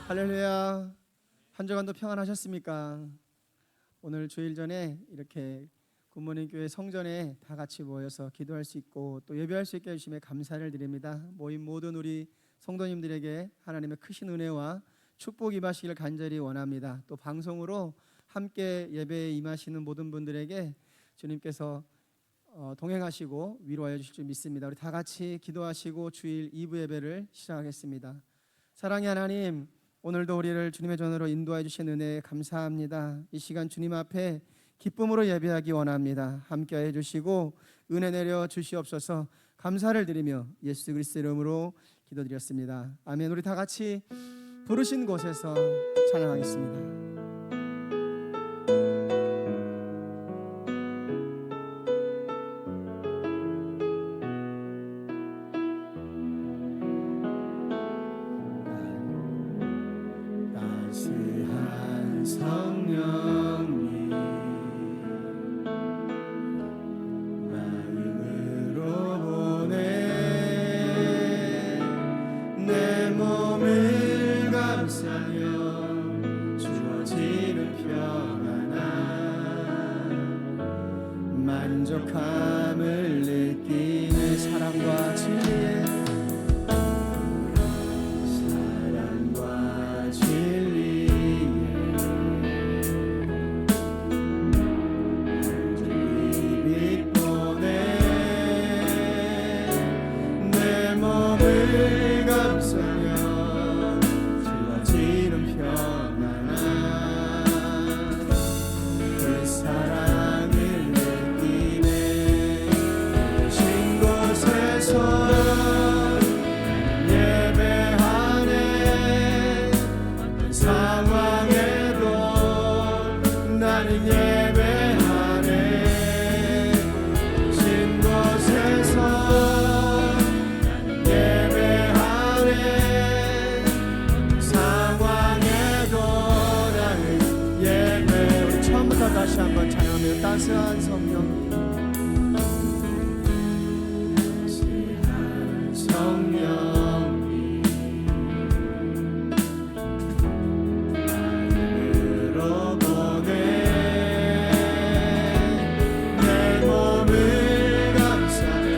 할렐루야. 한 주간도 평안하셨습니까? 오늘 주일 전에 이렇게 굿모닝 교회 성전에 다 같이 모여서 기도할 수 있고 또 예배할 수 있게 해주심에 감사를 드립니다. 모인 모든 우리 성도님들에게 하나님의 크신 은혜와 축복이 임하시기를 간절히 원합니다. 또 방송으로 함께 예배에 임하시는 모든 분들에게 주님께서 동행하시고 위로하여 주실 줄 믿습니다. 우리 다 같이 기도하시고 주일 2부 예배를 시작하겠습니다. 사랑의 하나님, 오늘도 우리를 주님의 전으로 인도해 주신 은혜에 감사합니다. 이 시간 주님 앞에 기쁨으로 예배하기 원합니다. 함께해 주시고 은혜 내려 주시옵소서. 감사를 드리며 예수 그리스도 이름으로 기도드렸습니다. 아멘. 우리 다 같이 부르신 곳에서 찬양하겠습니다. 성령님 마음으로 보내 내 몸을 감싸며 주어지는 평안함 만족함을 느끼는 사랑과 진리에 다시 한번 찬양하며 따스한 성령님 따스한 성령님 마음으로 보내 내 몸을 감싸며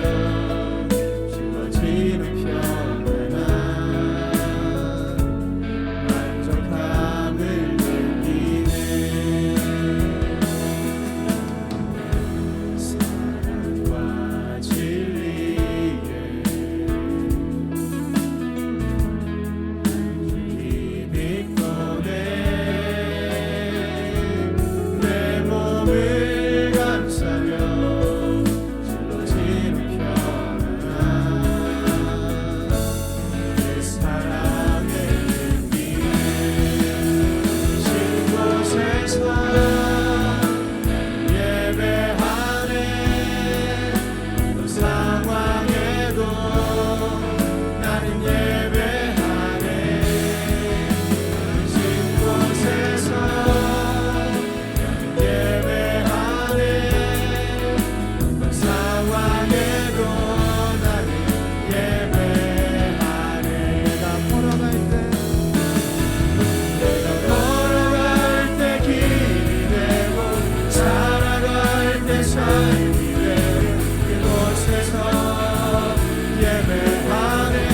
주어지는 평안함 만족함을 예배하네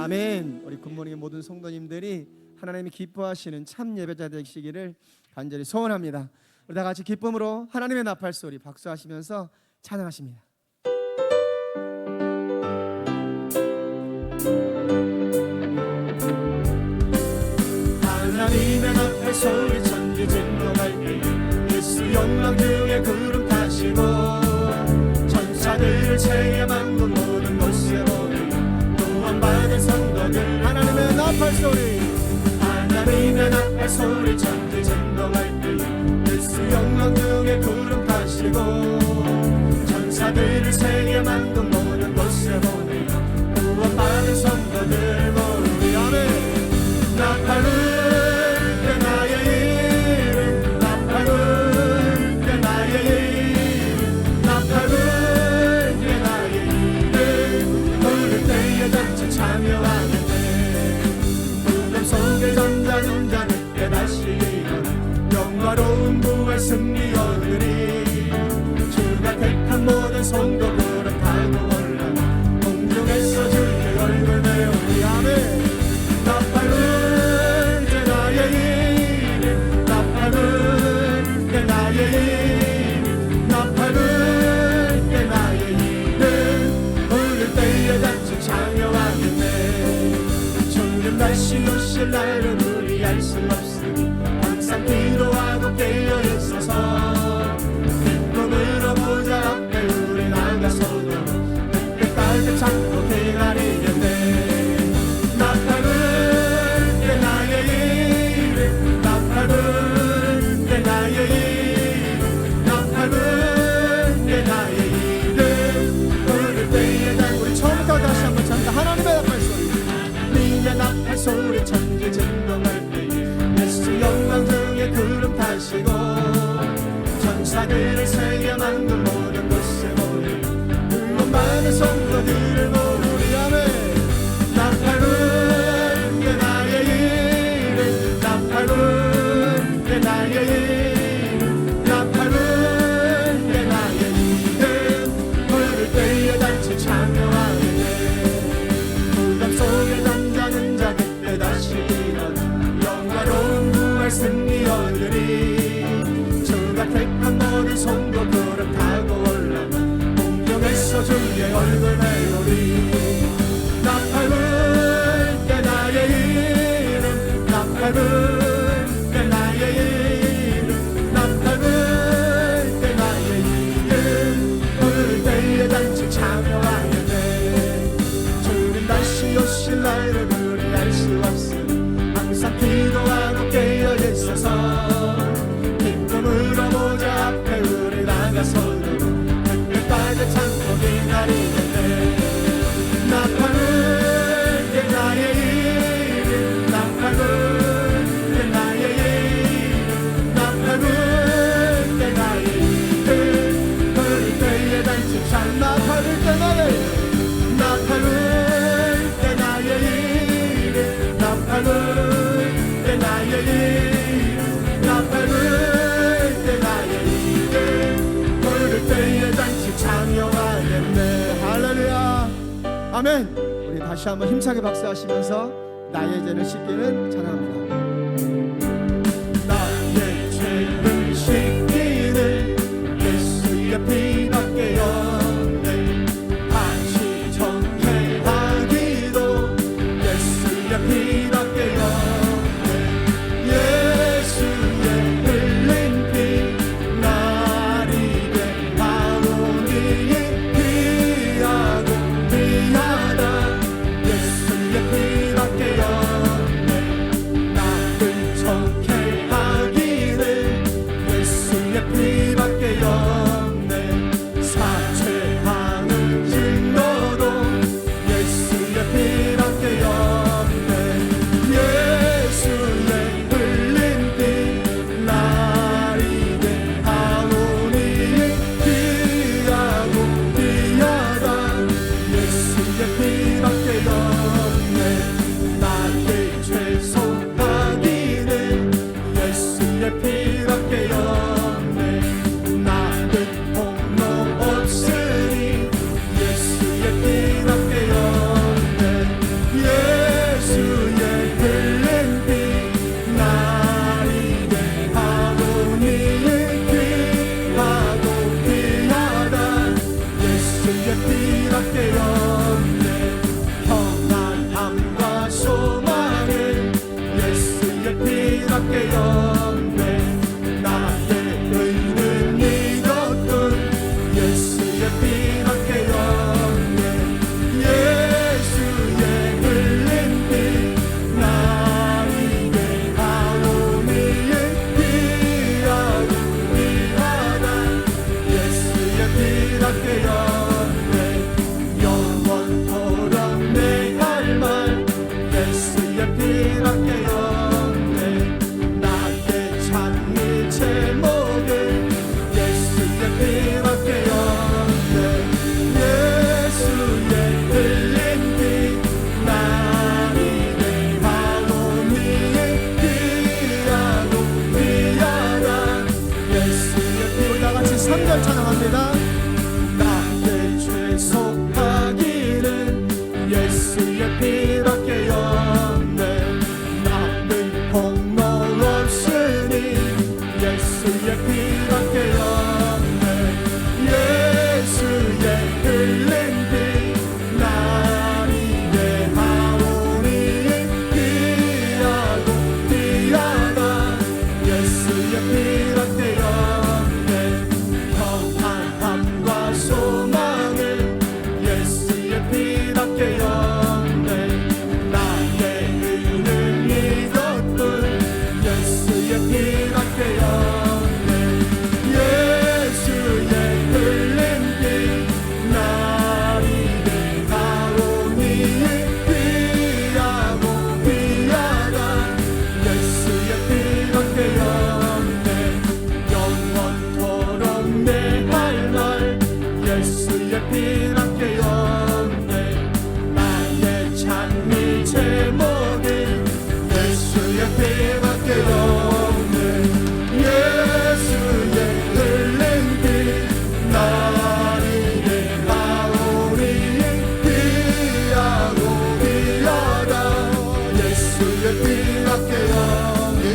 아멘. 우리 굿모닝의 모든 성도님들이 하나님이 기뻐하시는 참 예배자 되시기를 간절히 소원합니다. 우리 다 같이 기쁨으로 하나님의 나팔 소리 박수하시면서 찬양하십니다. 하나님의 나팔 소리 천지 진동할 때 예수 영광 중에 구름 타시고 천사들을 체에 만든 모든 곳에 오는 구원받은 성도들 하나님의 나팔 소리 하나님의 나팔 소리 천지 진동할 때 예수 영광 중에 구름 타시고 천사들을 체에 만든 모든 곳에 오는 구원받은 성도들 모두 아멘. 나팔 불 때 나의 이름 나팔 불 때 나의 이름 나팔 불 때 나의 이름 부를 때에 같이 참여하겠네. 구름 속에 잠자는 자 늦게 다시 일어나 영화로운 부활 승리 얻으리. 주가 택한 모든 성도들은 타고 올라가 공중에서 주의 얼굴 배우리. 아멘. 나팔 불 때 나의 이름 나팔 불 때 나의 이름 나팔 불 때 나의 이름 부를 때에 같이 참여하겠네. 좋은 날씨 오실 날은 우리 알 수 없으니 항상 기도하고 깨어 있어서 기쁨으로 보좌 앞에 우리 나가서도 그때까지 참고 기다리겠네. 나팔 불 때 나의 이름 나팔 불 때 나의 이름 나팔 불 때 나의 이름 부를 때에 날 우리 처음부터 다시 한번 찬다. 하나님의 나팔 소리 하나님의 나팔 소리 천지 진동할 때 예수 영광 중에 구름 타시고 천사들을 세게 만든 모든 곳에 모여 구원받은 성도들을 모으리. 아멘. 나팔 불 때 나의 이름 나팔 불 때 나의 이름 나팔 불 때 나의 이름 부를 때에 같이 참여하겠네. 구름 속에 잠자는 자 그때 다시 일어나 영화로운 부활 승리 얻으리. 주가 택한 모든 성도들은 타고 올라가 공중에서 주의 얼굴 배우리. 나팔 불 때 나의 이름 나팔 불 때 나의 이름 나팔 불 때 나의 이름 부를 때에 같이 참여하겠네. 주는 다시 오실 날을 우리 알 수 없으니 항상 기도하고 깨어 있어서 기쁨으로 보좌 앞에 우리 나가서도 그때까지 참고 기다리겠네. 나팔 불 때 나의 이름 나팔 불 때 나의 이름 나팔 불 때 나의 이름 부를 때에 같이 참 나팔 불 때 나의 이름 나팔 불 때 나의 이름 나팔 불 때 나의 이름 나팔 불 때 나의 이름 부를 때에 같이 참여하겠네. 할렐루야. 아멘. 우리 다시 한번 힘차게 박수하시면서 나의 죄를 씻기는 찬양합니다. 나의 죄를 씻기는 예수의 피밖에 없네. 다시 정죄하기도 예수의 피밖에 없네. 예수의 흘린 피 날이 된 바오니 귀하고 귀하다. 예수의 피밖에 없네. 찬양합니다. 나의 죄 속하기는 예수의 피밖에 없네. 나는 공로 없으니 예수의 피밖에 없네. 예수의 흘린 피 날 이해하오니 귀하고 귀하다. 예수의 피밖에 없네. 평안함과 소망을 예수의 피밖에 없네. 나의 의는 이것뿐 예수의 피밖에 없네. 예수의 흘린 피 날 이해하오니 귀하고 귀하다. 예수의 피밖에 없네. 영원토록 내 할 말 예수의 피밖에 없네. 나의 찬미 제목이 예수의 피밖에 없네. 예수의 흘린 피 날 이해하오니 귀하고 귀하다. 예수의 피밖에 없네.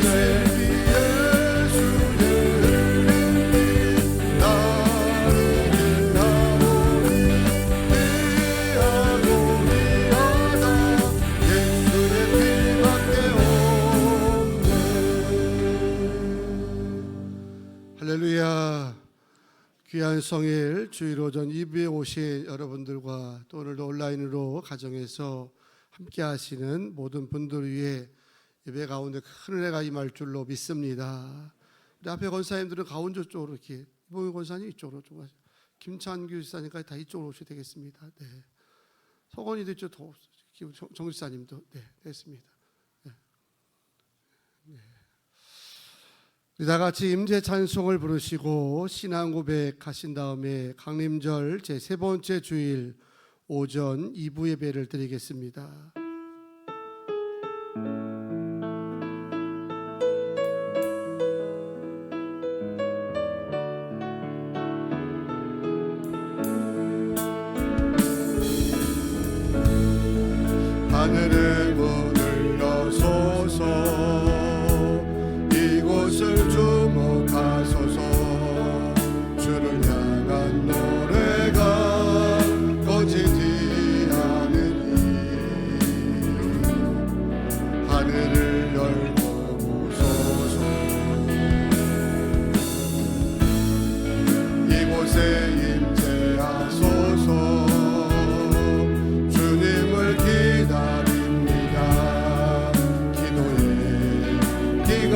할렐루야. 귀한 성일 주일 오전 2부에 오신 여러분들과 또 오늘도 온라인으로 가정에서 함께 하시는 모든 분들 위해 예배 가운데 큰 은혜가 임할 줄로 믿습니다. 우리 앞에 권사님들은 가운데 쪽으로 이렇게, 이봉희 권사님 이쪽으로 좀 가세요. 김찬규 지사님까지 다 이쪽으로 오셔도 되겠습니다. 네. 서건이도 이쪽 더 정 지사님도 네, 됐습니다. 다 같이 임재 찬송을 부르시고 신앙 고백하신 다음에 강림절 제3번째 주일 오전 2부 예배를 드리겠습니다. 하늘의 문을 여소서 이곳을 주목하소서 주를 향한 노래가 꺼지지 않으니 하늘을 열고 보소서 이곳에 임재하소서 주님을 기다립니다. 기도의 비가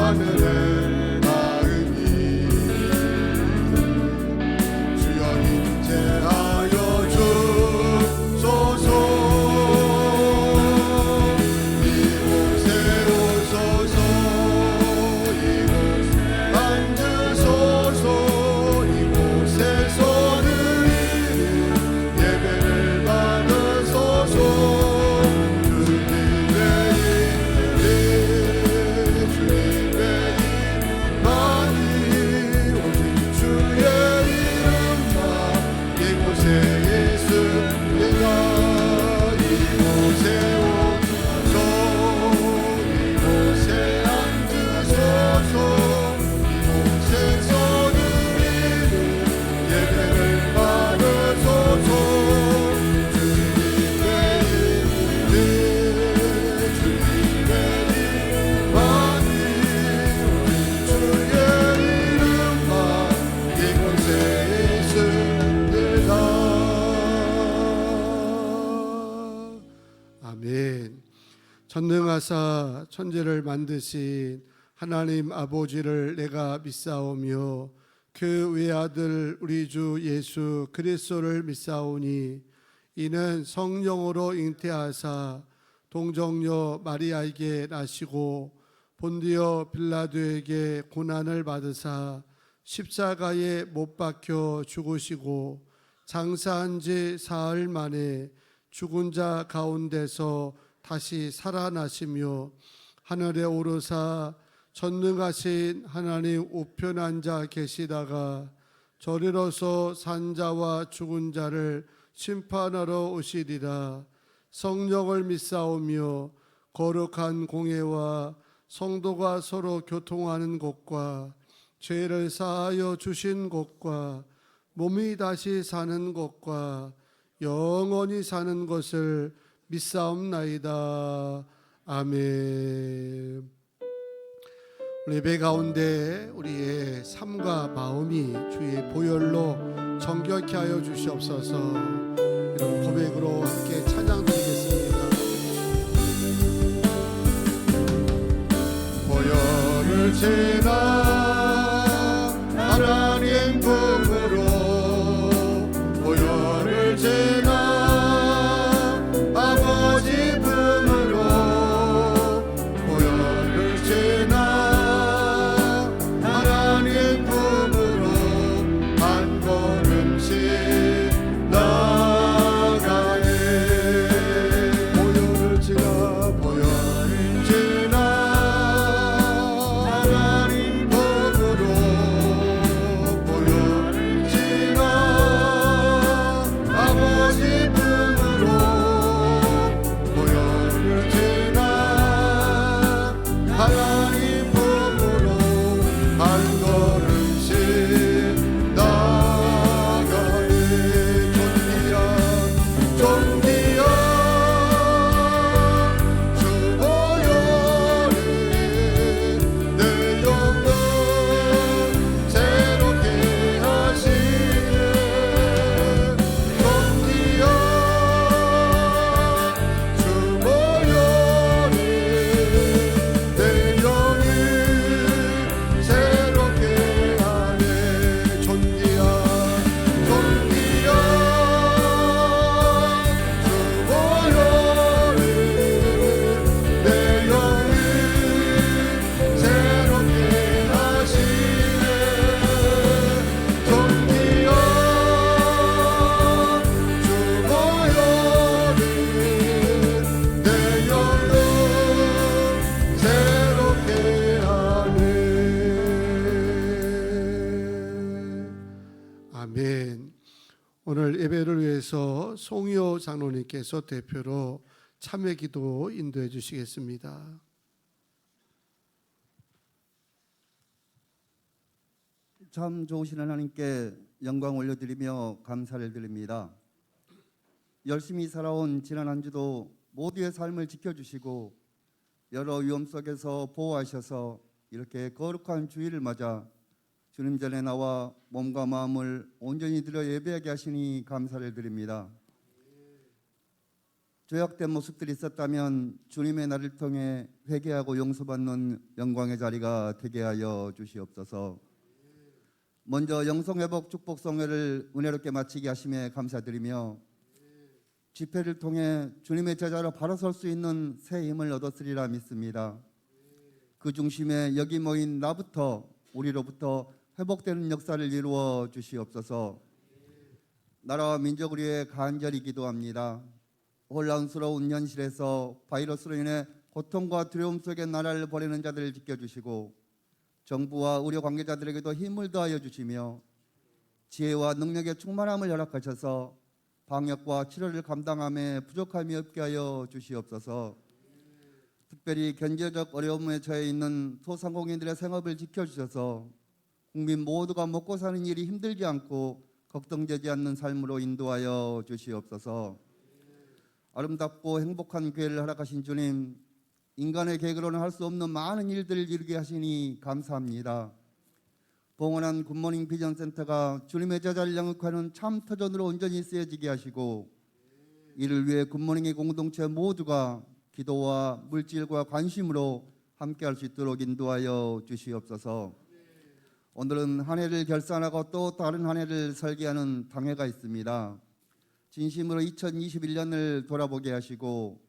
하늘에 닿으니 주여 임재하여 주소서. 이곳에 오소서 이곳에 앉으소서 이곳에서 예배를 받으소서. 주님의 이름만이 오직 주의 이름만 이곳에 있으리라. 이곳에 오소서 이곳에 앉으소서 이곳에서 예배를 받으소서. 주님의 이름만이 오직 주의 이름만 이곳에 있으리라. 아멘. 전능하사 천지를 만드신 하나님 아버지를 내가 믿사오며 그 외아들 우리 주 예수 그리스도를 믿사오니 이는 성령으로 잉태하사 동정녀 마리아에게 나시고 본디오 빌라도에게 고난을 받으사 십자가에 못 박혀 죽으시고 장사한 지 사흘 만에 죽은 자 가운데서 다시 살아나시며 하늘에 오르사 전능하신 하나님 우편 앉아 계시다가 저리로서 산자와 죽은 자를 심판하러 오시리라. 성령을 믿사오며 거룩한 공회와 성도가 서로 교통하는 곳과 죄를 사하여 주신 곳과 몸이 다시 사는 곳과 영원히 사는 것을 믿사옵나이다. 아멘. 우리 예배 가운데 우리의 삶과 마음이 주의 보혈로 정결케 하여 주시옵소서. 이런 고백으로 함께 찬양 드리겠습니다. 보혈을 지나 하나님 품으로 보혈을 지나 아버지 품으로 보혈을 지나 하나님 품으로 한 걸음씩 나가네. 보혈을 지나 보혈을 지나 하나님 품으로 보혈을 지나 아버지 품으로 보혈을 지나 하나님 품으로 한 걸음씩 나가네. 존귀야 주 보혈이 내 영혼 새롭게 하시네. 존귀야 주 보혈이 내 영혼 새롭게 하네. 존귀야 존귀야 주 보혈이 내 영혼 새롭게 하시네. 존귀야 주 보혈이 내 영혼 새롭게 하네. 아멘. 오늘 예배를 위해서 송효 장로님께서 대표로 참회 기도 인도해 주시겠습니다. 참 좋으신 하나님께 영광 올려드리며 감사를 드립니다. 열심히 살아온 지난 한 주도 모두의 삶을 지켜주시고 여러 위험 속에서 보호하셔서 이렇게 거룩한 주일을 맞아 주님 전에 나와 몸과 마음을 온전히 들여 예배하게 하시니 감사를 드립니다. 죄악된 모습들이 있었다면 주님의 나를 통해 회개하고 용서받는 영광의 자리가 되게 하여 주시옵소서. 먼저 영성회복 축복성회를 은혜롭게 마치게 하심에 감사드리며 집회를 통해 주님의 제자로 바로 설 수 있는 새 힘을 얻었으리라 믿습니다. 그 중심에 여기 모인 나부터 우리로부터 회복되는 역사를 이루어 주시옵소서. 나라와 민족을 위해 간절히 기도합니다. 혼란스러운 현실에서 바이러스로 인해 고통과 두려움 속에 나라를 보내는 자들을 지켜주시고 정부와 의료 관계자들에게도 힘을 더하여 주시며 지혜와 능력의 충만함을 허락하셔서 방역과 치료를 감당함에 부족함이 없게 하여 주시옵소서. 특별히 경제적 어려움에 처해 있는 소상공인들의 생업을 지켜주셔서 국민 모두가 먹고 사는 일이 힘들지 않고 걱정되지 않는 삶으로 인도하여 주시옵소서. 아름답고 행복한 교회를 허락하신 주님, 인간의 계획으로는 할 수 없는 많은 일들을 이루게 하시니 감사합니다. 봉헌한 굿모닝 비전센터가 주님의 제자를 영육하는 참 터전으로 온전히 쓰여지게 하시고 이를 위해 굿모닝의 공동체 모두가 기도와 물질과 관심으로 함께할 수 있도록 인도하여 주시옵소서. 오늘은 한 해를 결산하고 또 다른 한 해를 설계하는 당회가 있습니다. 진심으로 2021년을 돌아보게 하시고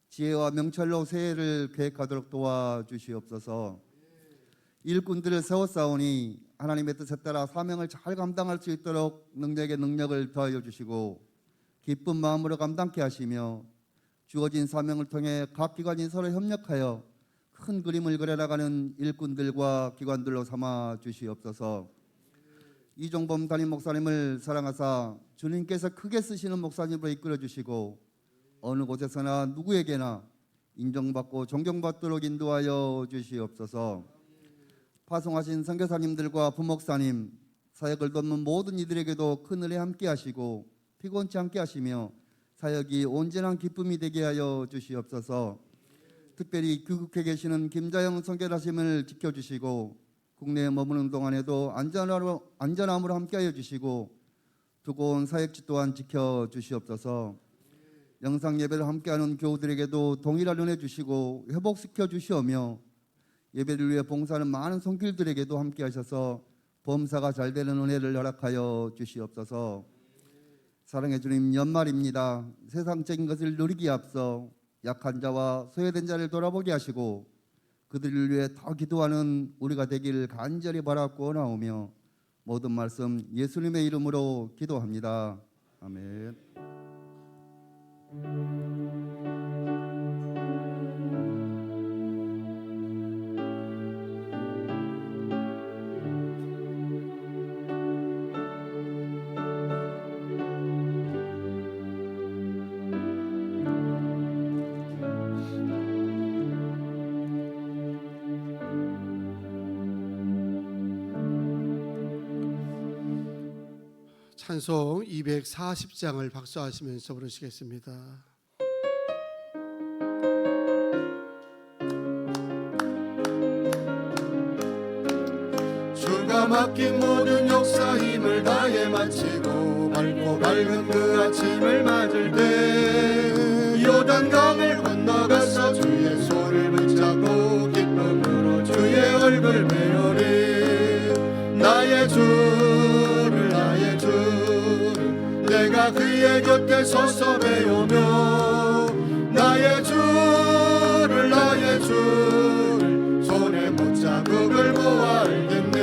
지혜와 명철로 새해를 계획하도록 도와주시옵소서. 일꾼들을 세워싸우니 하나님의 뜻에 따라 사명을 잘 감당할 수 있도록 능력에 능력을 더하여 주시고 기쁜 마음으로 감당케 하시며 주어진 사명을 통해 각 기관이 서로 협력하여 큰 그림을 그려나가는 일꾼들과 기관들로 삼아 주시옵소서. 이종범 담임 목사님을 사랑하사 주님께서 크게 쓰시는 목사님으로 이끌어 주시고 어느 곳에서나 누구에게나 인정받고 존경받도록 인도하여 주시옵소서. 파송하신 선교사님들과 부목사님, 사역을 돕는 모든 이들에게도 큰 은혜 함께 하시고 피곤치 않게 하시며 사역이 온전한 기쁨이 되게 하여 주시옵소서. 특별히 귀국해 계시는 김자영 선교사님을 지켜주시고 국내에 머무는 동안에도 안전함으로 함께하여 주시고 두고 온 사역지 또한 지켜주시옵소서. 영상 예배를 함께하는 교우들에게도 동일한 은혜 주시고 회복시켜 주시오며 예배를 위해 봉사하는 많은 손길들에게도 함께하셔서 범사가 잘 되는 은혜를 허락하여 주시옵소서. 사랑해 주님, 연말입니다. 세상적인 것을 누리기에 앞서 약한 자와 소외된 자를 돌아보게 하시고 그들을 위해 더 기도하는 우리가 되기를 간절히 바라고 나오며 모든 말씀 예수님의 이름으로 기도합니다. 아멘. 찬송 240장을 박수하시면서 부르시겠습니다. 주가 맡긴 모든 역사 힘을 다해 마치고 밝고 밝은 그 아침을 맞을 때 요단강을 건너가서 주의 손을 붙잡고 기쁨으로 주의 얼굴 배우리. 나의 주를 나의 주를 내가 그의 곁에 서서 배우며 나의 주를 나의 주를 손에 못자국을 보아 알겠네.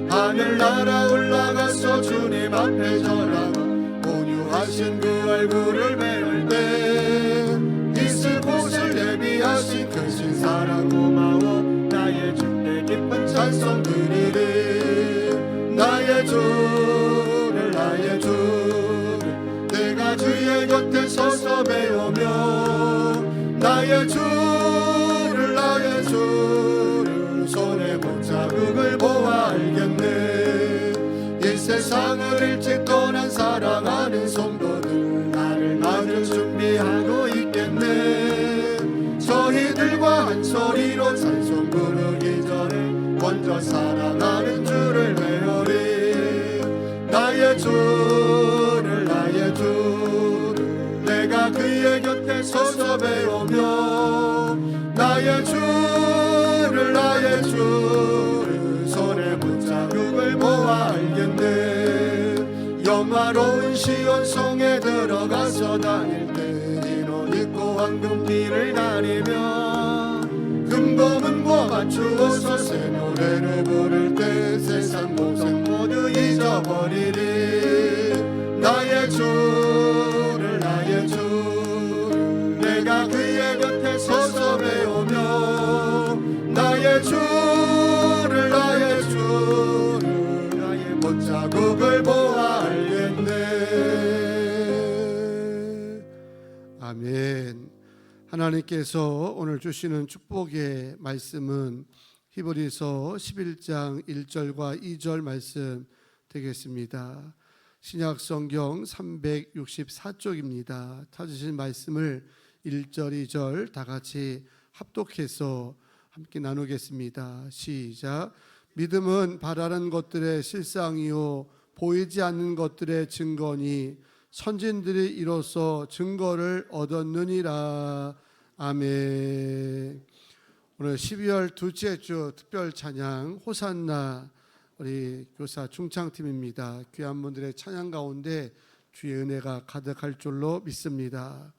하늘 날아 올라가서 주님 앞에 절하고 온유하신 그 얼굴을 배울 때 있을 곳을 예비하신 크신 사랑 고마워 나의 주께 기쁜 찬송 드리리. 나의 주를 나의 주를 내가 주의 곁에 서서 배우며 나의 주를 나의 주를 손에 못자국을 보아 알겠네. 이 세상을 일찍 떠난 사랑하는 성도들 나를 맞을 준비하고 있겠네. 저희들과 한 소리로 찬송 부르기 전에 먼저 사랑하는 주를 외우리. 나의 주를 나의 주를 내가 그의 곁에 서서 배우며 나의 주를 나의 주를 손에 못자국을 보아 알겠네. 영화로운 시온성에 들어가서 다닐 때 흰옷 입고 황금길을 다니며 금고문고 맞추어서 새 노래를 부를 때 세상 고생 모두 잊어버리리. 나의 주를 나의 주를 내가 그의 곁에 서서 배우며 나의 주를 나의 주를 나의 못자국을 보아 알겠네. 아멘. 하나님께서 오늘 주시는 축복의 말씀은 히브리서 11장 1절과 2절 말씀 되겠습니다. 신약 성경 364쪽입니다. 찾으신 말씀을 1절 2절 다 같이 합독해서 함께 나누겠습니다. 시작. 믿음은 바라는 것들의 실상이요 보이지 않는 것들의 증거니 선진들이 이로써 증거를 얻었느니라. 아멘. 오늘 12월 둘째 주 특별 찬양 호산나 우리 교사 중창팀입니다. 귀한 분들의 찬양 가운데 주의 은혜가 가득할 줄로 믿습니다.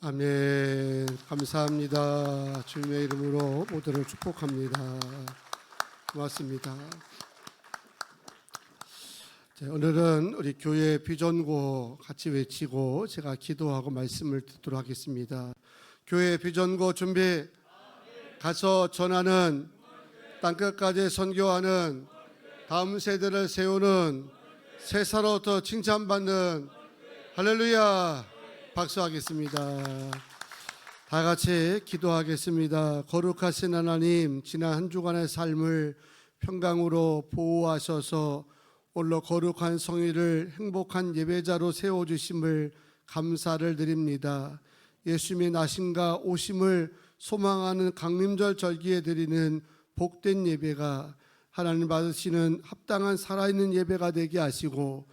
아멘. 감사합니다. 주님의 이름으로 모두를 축복합니다. 고맙습니다. 자, 오늘은 우리 교회 비전고 같이 외치고 제가 기도하고 말씀을 듣도록 하겠습니다. 교회 비전고 준비. 가서 전하는, 땅끝까지 선교하는, 다음 세대를 세우는, 세사로부터 칭찬받는, 할렐루야. 박수하겠습니다. 다 같이 기도하겠습니다. 거룩하신 하나님, 지난 한 주간의 삶을 평강으로 보호하셔서 홀로 거룩한 성의를 행복한 예배자로 세워주심을 감사를 드립니다. 예수님의 나심과 오심을 소망하는 강림절 절기에 드리는 복된 예배가 하나님 받으시는 합당한 살아있는 예배가 되게 하시고,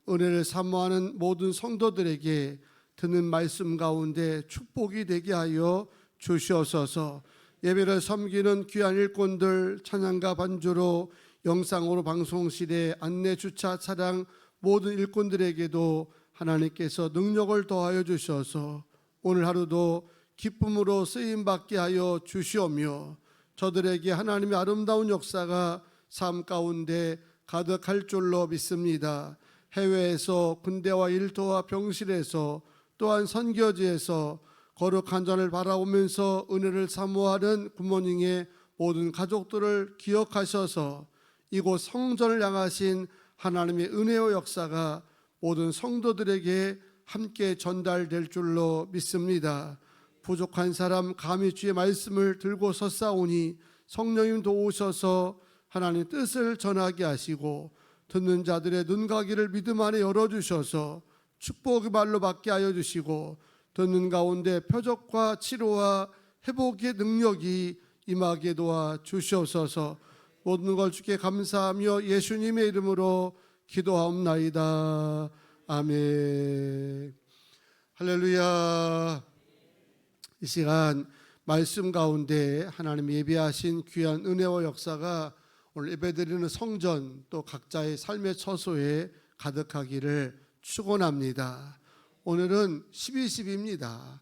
은혜를 사모하는 모든 성도들에게 듣는 말씀 가운데 축복이 되게 하여 주시옵소서. 예배를 섬기는 귀한 일꾼들, 찬양과 반주로 영상으로 방송실에 안내 주차 차량 모든 일꾼들에게도 하나님께서 능력을 더하여 주셔서 오늘 하루도 기쁨으로 쓰임받게 하여 주시오며, 저들에게 하나님의 아름다운 역사가 삶 가운데 가득할 줄로 믿습니다. 해외에서, 군대와 일터와 병실에서, 또한 선교지에서 거룩한 전을 바라보면서 은혜를 사모하는 굿모닝의 모든 가족들을 기억하셔서 이곳 성전을 향하신 하나님의 은혜의 역사가 모든 성도들에게 함께 전달될 줄로 믿습니다. 부족한 사람 감히 주의 말씀을 들고 섰사오니 성령님 도우셔서 하나님의 뜻을 전하게 하시고, 듣는 자들의 눈가기를 믿음 안에 열어주셔서 축복의 말로 받게 하여 주시고, 듣는 가운데 표적과 치료와 회복의 능력이 임하게 도와 주시옵소서. 모든 걸 주께 감사하며 예수님의 이름으로 기도하옵나이다. 아멘. 할렐루야. 이 시간 말씀 가운데 하나님 예비하신 귀한 은혜와 역사가 오늘 예배드리는 성전, 또 각자의 삶의 처소에 가득하기를 축원합니다. 오늘은 12.12입니다.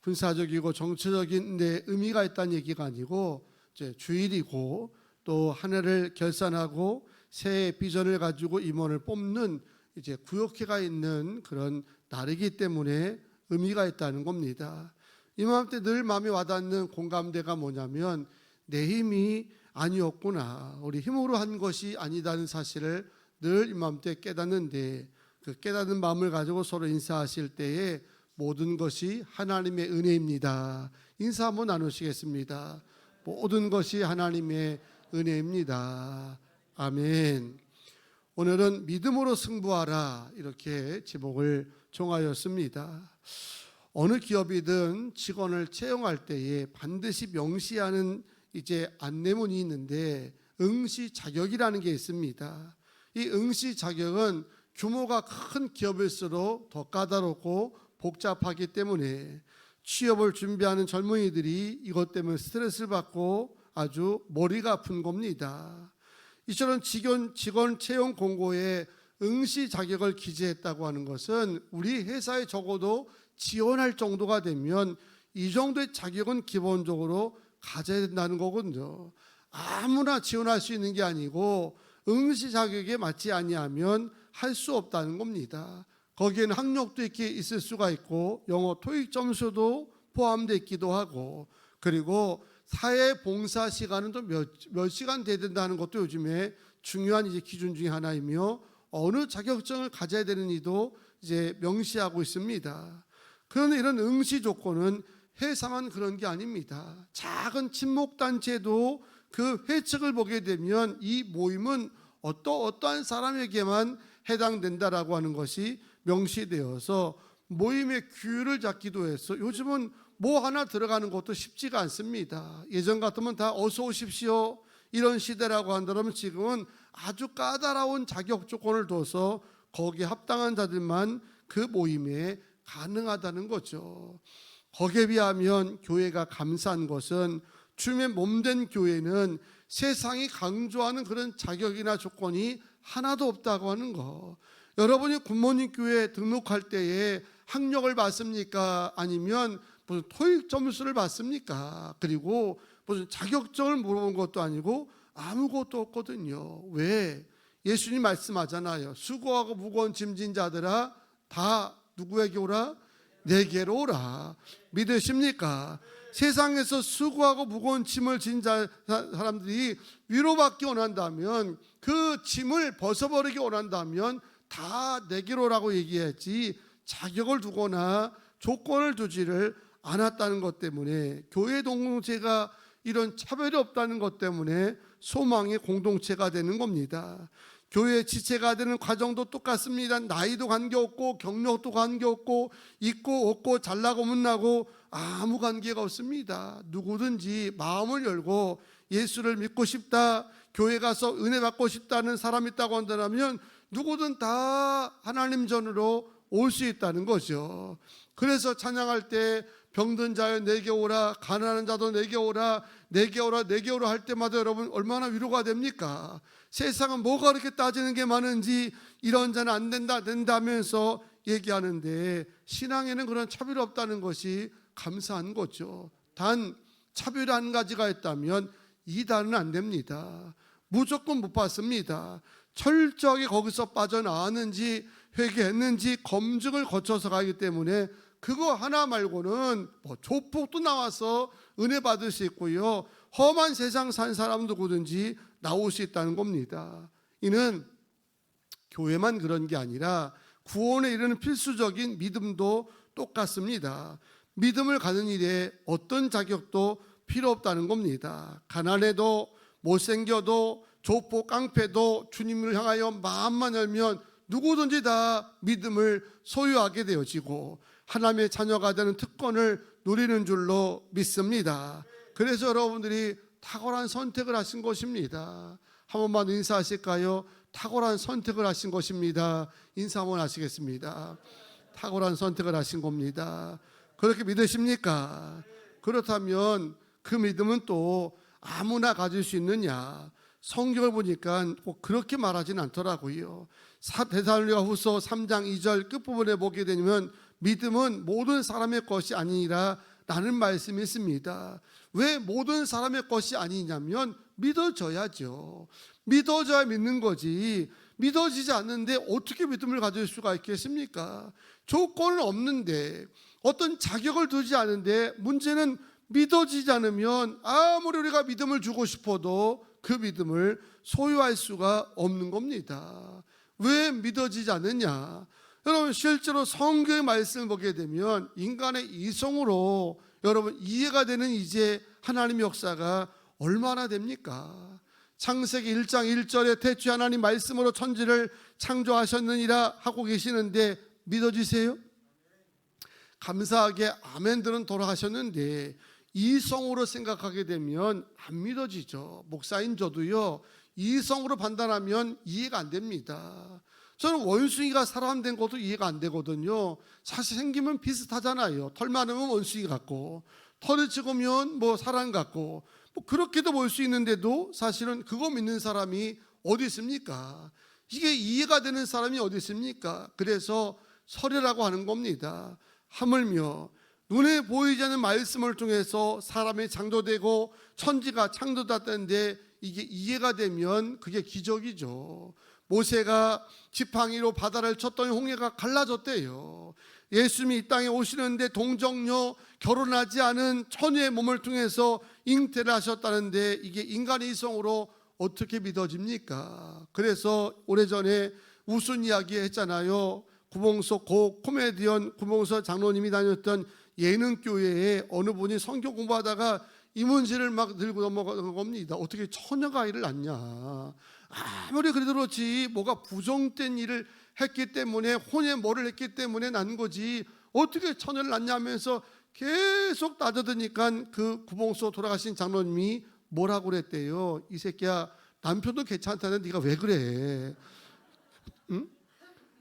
군사적이고 정치적인 데 의미가 있다는 얘기가 아니고 이제 주일이고, 또 한 해를 결산하고 새해 비전을 가지고 임원을 뽑는 이제 구역회가 있는 그런 날이기 때문에 의미가 있다는 겁니다. 이맘때 늘 마음에 와닿는 공감대가 뭐냐면, 내 힘이 아니었구나, 우리 힘으로 한 것이 아니다는 사실을 늘 이맘때 깨닫는데, 그 깨닫는 마음을 가지고 서로 인사하실 때에 모든 것이 하나님의 은혜입니다. 인사 한번 나누시겠습니다. 모든 것이 하나님의 은혜입니다. 아멘. 오늘은 믿음으로 승부하라, 이렇게 제목을 정하였습니다. 어느 기업이든 직원을 채용할 때에 반드시 명시하는 이제 안내문이 있는데, 응시 자격이라는 게 있습니다. 이 응시 자격은 규모가 큰 기업일수록 더 까다롭고 복잡하기 때문에 취업을 준비하는 젊은이들이 이것 때문에 스트레스를 받고 아주 머리가 아픈 겁니다. 이처럼 직원 채용 공고에 응시 자격을 기재했다고 하는 것은 우리 회사에 적어도 지원할 정도가 되면 이 정도의 자격은 기본적으로 가져야 된다는 거거든요. 아무나 지원할 수 있는 게 아니고 응시 자격에 맞지 아니하면 할 수 없다는 겁니다. 거기에는 학력도 이렇게 있을 수가 있고, 영어 토익 점수도 포함되어 있기도 하고, 그리고 사회 봉사 시간은 또 몇 시간 돼야 된다는 것도 요즘에 중요한 이제 기준 중에 하나이며, 어느 자격증을 가져야 되는 이도 이제 명시하고 있습니다. 그런데 이런 응시 조건은 회사만 그런 게 아닙니다. 작은 친목단체도 그 회칙을 보게 되면 이 모임은 어떠한 사람에게만 해당된다라고 하는 것이 명시되어서 모임의 규율을 잡기도 해서 요즘은 뭐 하나 들어가는 것도 쉽지가 않습니다. 예전 같으면 다 어서 오십시오 이런 시대라고 한다면, 지금은 아주 까다로운 자격 조건을 둬서 거기에 합당한 자들만 그 모임에 가능하다는 거죠. 거기에 비하면 교회가 감사한 것은, 주님의 몸된 교회는 세상이 강조하는 그런 자격이나 조건이 하나도 없다고 하는 거. 여러분이 굿모닝 교회에 등록할 때에 학력을 받습니까? 아니면 무슨 토익 점수를 받습니까? 그리고 무슨 자격증을 물어본 것도 아니고 아무것도 없거든요. 왜? 예수님 말씀하잖아요. 수고하고 무거운 짐진 자들아 다 누구에게 오라? 내게로 오라. 믿으십니까? 세상에서 수고하고 무거운 짐을 진 사람들이 위로받기 원한다면, 그 짐을 벗어버리기 원한다면 다 내게로 오라고 얘기했지, 자격을 두거나 조건을 두지를 않았다는 것 때문에, 교회 공동체가 이런 차별이 없다는 것 때문에 소망의 공동체가 되는 겁니다. 교회 지체가 되는 과정도 똑같습니다. 나이도 관계없고 경력도 관계없고 있고 없고 잘나고 못나고 아무 관계가 없습니다. 누구든지 마음을 열고 예수를 믿고 싶다, 교회 가서 은혜 받고 싶다는 사람이 있다고 한다면 누구든 다 하나님 전으로 올 수 있다는 거죠. 그래서 찬양할 때 병든 자여 내게 오라, 가난한 자도 내게 오라, 내게 오라, 내게 오라 할 때마다 여러분 얼마나 위로가 됩니까? 세상은 뭐가 그렇게 따지는 게 많은지 이런 자는 안 된다면서 얘기하는데, 신앙에는 그런 차별이 없다는 것이 감사한 거죠. 단 차별이 한 가지가 있다면 이단은 안 됩니다. 무조건 못 받습니다. 철저하게 거기서 빠져나왔는지 회개했는지 검증을 거쳐서 가기 때문에 그거 하나 말고는 뭐 조폭도 나와서 은혜 받을 수 있고요, 험한 세상 산 사람 누구든지 나올 수 있다는 겁니다. 이는 교회만 그런 게 아니라 구원에 이르는 필수적인 믿음도 똑같습니다. 믿음을 가는 일에 어떤 자격도 필요 없다는 겁니다. 가난해도 못생겨도 조폭 깡패도 주님을 향하여 마음만 열면 누구든지 다 믿음을 소유하게 되어지고 하나님의 자녀가 되는 특권을 누리는 줄로 믿습니다. 그래서 여러분들이 탁월한 선택을 하신 것입니다. 한 번만 인사하실까요? 탁월한 선택을 하신 것입니다. 인사 한번 하시겠습니다. 탁월한 선택을 하신 겁니다. 그렇게 믿으십니까? 그렇다면 그 믿음은 또 아무나 가질 수 있느냐? 성경을 보니까 꼭 그렇게 말하진 않더라고요. 데살로니가후서 3장 2절 끝부분에 보게 되면 믿음은 모든 사람의 것이 아니라 라는 말씀이 있습니다. 왜 모든 사람의 것이 아니냐면 믿어져야죠. 믿어져야 믿는 거지, 믿어지지 않는데 어떻게 믿음을 가질 수가 있겠습니까? 조건은 없는데, 어떤 자격을 두지 않은데, 문제는 믿어지지 않으면 아무리 우리가 믿음을 주고 싶어도 그 믿음을 소유할 수가 없는 겁니다. 왜 믿어지지 않느냐? 여러분, 실제로 성경의 말씀을 보게 되면 인간의 이성으로 여러분 이해가 되는 이제 하나님의 역사가 얼마나 됩니까? 창세기 1장 1절에 태초에 하나님 말씀으로 천지를 창조하셨느니라 하고 계시는데 믿어지세요? 감사하게 아멘들은 돌아가셨는데 이성으로 생각하게 되면 안 믿어지죠. 목사인 저도요, 이성으로 판단하면 이해가 안 됩니다. 저는 원숭이가 사람 된 것도 이해가 안 되거든요. 사실 생기면 비슷하잖아요. 털 많으면 원숭이 같고, 털이 적으면 뭐 사람 같고, 뭐 그렇게도 볼 수 있는데도 사실은 그거 믿는 사람이 어디 있습니까? 이게 이해가 되는 사람이 어디 있습니까? 그래서 설이라고 하는 겁니다. 하물며 눈에 보이지 않는 말씀을 통해서 사람이 창조되고 천지가 창조됐다는데 이게 이해가 되면 그게 기적이죠. 모세가 지팡이로 바다를 쳤더니 홍해가 갈라졌대요. 예수님이 이 땅에 오시는데 동정녀, 결혼하지 않은 처녀의 몸을 통해서 잉태를 하셨다는데 이게 인간의 이성으로 어떻게 믿어집니까? 그래서 오래전에 우스운 이야기 했잖아요. 구봉서 코미디언 구봉서 장로님이 다녔던 예능교회에 어느 분이 성경 공부하다가 이 문제를 막 들고 넘어가는 겁니다. 어떻게 처녀가 아이를 낳냐? 아무리 그래도 그렇지 뭐가 부정된 일을 했기 때문에, 혼의 뭐를 했기 때문에 난 거지 어떻게 처녀를 낳냐면서 계속 따져드니까 그 구봉서 돌아가신 장로님이 뭐라고 그랬대요? 이 새끼야, 남편도 괜찮다는데 네가 왜 그래? 응?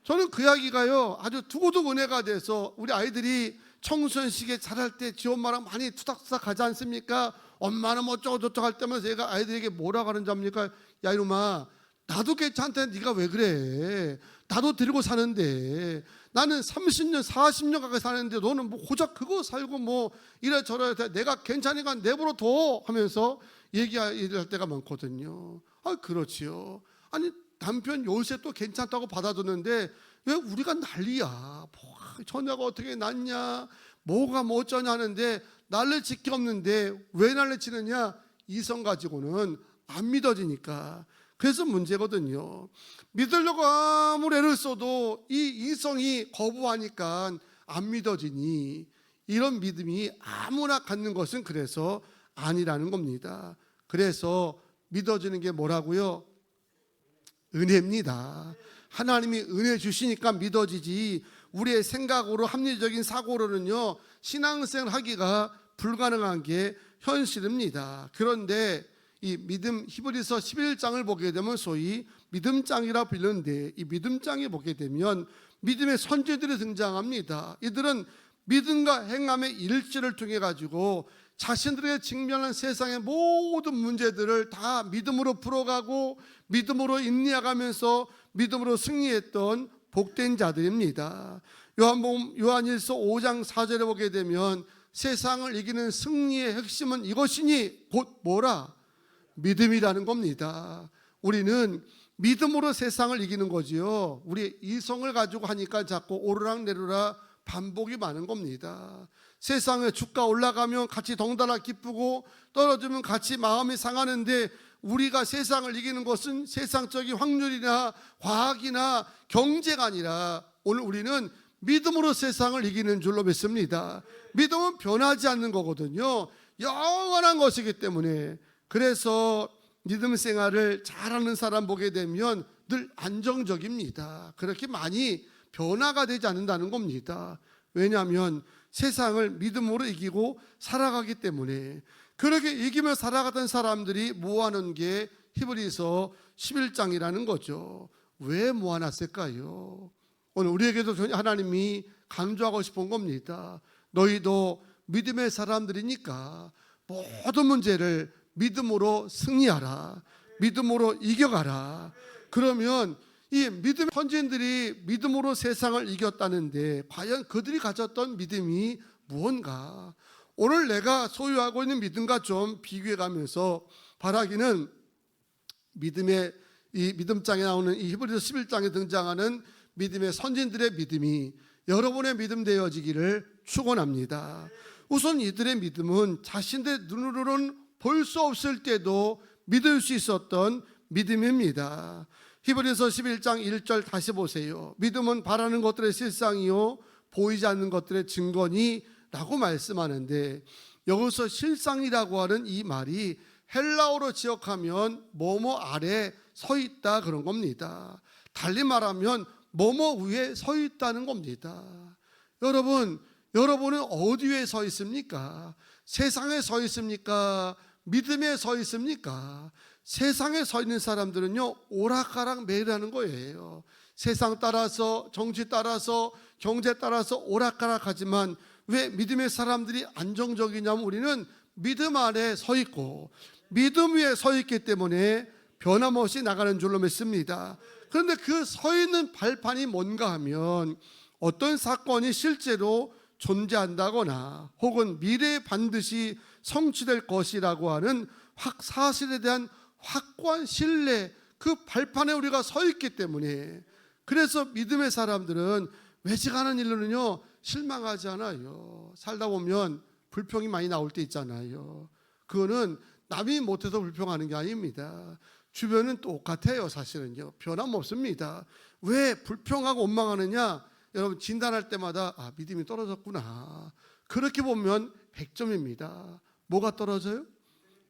저는 그 이야기가요 아주 두고두고 은혜가 돼서, 우리 아이들이 청소년 시기에 자랄 때 지 엄마랑 많이 투닥투닥 하지 않습니까? 엄마는 뭐 어쩌고저쩌고 할 때면 제가 아이들에게 뭐라고 하는지 압니까? 야 이놈아, 나도 괜찮대. 네가 왜 그래? 나도 데리고 사는데, 나는 30년 40년 가까이 사는데 너는 뭐 고작 그거 살고 뭐 이래저래 내가 괜찮으니까 내버려 둬 하면서 얘기할 때가 많거든요. 아, 그렇지요. 아니, 남편 요새 또 괜찮다고 받아줬는데 왜 우리가 난리야? 뭐, 처녀가 어떻게 낳냐, 뭐가 뭐 어쩌냐 하는데 난리 칠 게 없는데 왜 난리 치느냐? 이성 가지고는 안 믿어지니까. 그래서 문제거든요. 믿으려고 아무리 애를 써도 이 이성이 거부하니까 안 믿어지니, 이런 믿음이 아무나 갖는 것은 그래서 아니라는 겁니다. 그래서 믿어지는 게 뭐라고요? 은혜입니다. 하나님이 은혜 주시니까 믿어지지, 우리의 생각으로 합리적인 사고로는요 신앙생활 하기가 불가능한 게 현실입니다. 그런데 이 믿음, 히브리서 11장을 보게 되면 소위 믿음장이라 불리는데, 이 믿음장에 보게 되면 믿음의 선지들이 등장합니다. 이들은 믿음과 행함의 일치를 통해 가지고 자신들에게 직면한 세상의 모든 문제들을 다 믿음으로 풀어가고 믿음으로 인내해가면서 믿음으로 승리했던 복된 자들입니다. 요한일서 5장 4절에 보게 되면 세상을 이기는 승리의 핵심은 이것이니 곧 뭐라? 믿음이라는 겁니다. 우리는 믿음으로 세상을 이기는 거지요. 우리 이성을 가지고 하니까 자꾸 오르락내리락 반복이 많은 겁니다. 세상에 주가 올라가면 같이 덩달아 기쁘고 떨어지면 같이 마음이 상하는데, 우리가 세상을 이기는 것은 세상적인 확률이나 과학이나 경제가 아니라 오늘 우리는 믿음으로 세상을 이기는 줄로 믿습니다. 믿음은 변하지 않는 거거든요. 영원한 것이기 때문에. 그래서 믿음 생활을 잘하는 사람 보게 되면 늘 안정적입니다. 그렇게 많이 변화가 되지 않는다는 겁니다. 왜냐하면 세상을 믿음으로 이기고 살아가기 때문에. 그렇게 이기며 살아가던 사람들이 모아놓은 게 히브리서 11장이라는 거죠. 왜 모아놨을까요? 오늘 우리에게도 하나님이 강조하고 싶은 겁니다. 너희도 믿음의 사람들이니까 모든 문제를 믿음으로 승리하라, 믿음으로 이겨가라. 그러면 이 믿음의 선진들이 믿음으로 세상을 이겼다는데 과연 그들이 가졌던 믿음이 무언가? 오늘 내가 소유하고 있는 믿음과 좀 비교해가면서 바라기는, 믿음의 이 믿음장에 나오는 이 히브리서 11장에 등장하는 믿음의 선진들의 믿음이 여러분의 믿음 되어지기를 축원합니다. 우선 이들의 믿음은 자신들의 눈으로는 볼 수 없을 때도 믿을 수 있었던 믿음입니다. 히브리서 11장 1절 다시 보세요. 믿음은 바라는 것들의 실상이요 보이지 않는 것들의 증거니 라고 말씀하는데, 여기서 실상이라고 하는 이 말이 헬라어로 지역하면 뭐뭐 아래 서 있다 그런 겁니다. 달리 말하면 뭐뭐 위에 서 있다는 겁니다. 여러분은 어디 위에 서 있습니까? 세상에 서 있습니까? 믿음에 서 있습니까? 세상에 서 있는 사람들은요 오락가락 매일 하는 거예요. 세상 따라서, 정치 따라서, 경제 따라서 오락가락 하지만 왜 믿음의 사람들이 안정적이냐면 우리는 믿음 아래 서 있고 믿음 위에 서 있기 때문에 변함없이 나가는 줄로 믿습니다. 그런데 그 서 있는 발판이 뭔가 하면 어떤 사건이 실제로 존재한다거나 혹은 미래에 반드시 성취될 것이라고 하는 사실에 대한 확고한 신뢰, 그 발판에 우리가 서 있기 때문에, 그래서 믿음의 사람들은 외식하는 일로는요 실망하지 않아요. 살다 보면 불평이 많이 나올 때 있잖아요. 그거는 남이 못해서 불평하는 게 아닙니다. 주변은 똑같아요. 사실은요 변함없습니다. 왜 불평하고 원망하느냐? 여러분 진단할 때마다 믿음이 떨어졌구나. 그렇게 보면 100점입니다. 뭐가 떨어져요?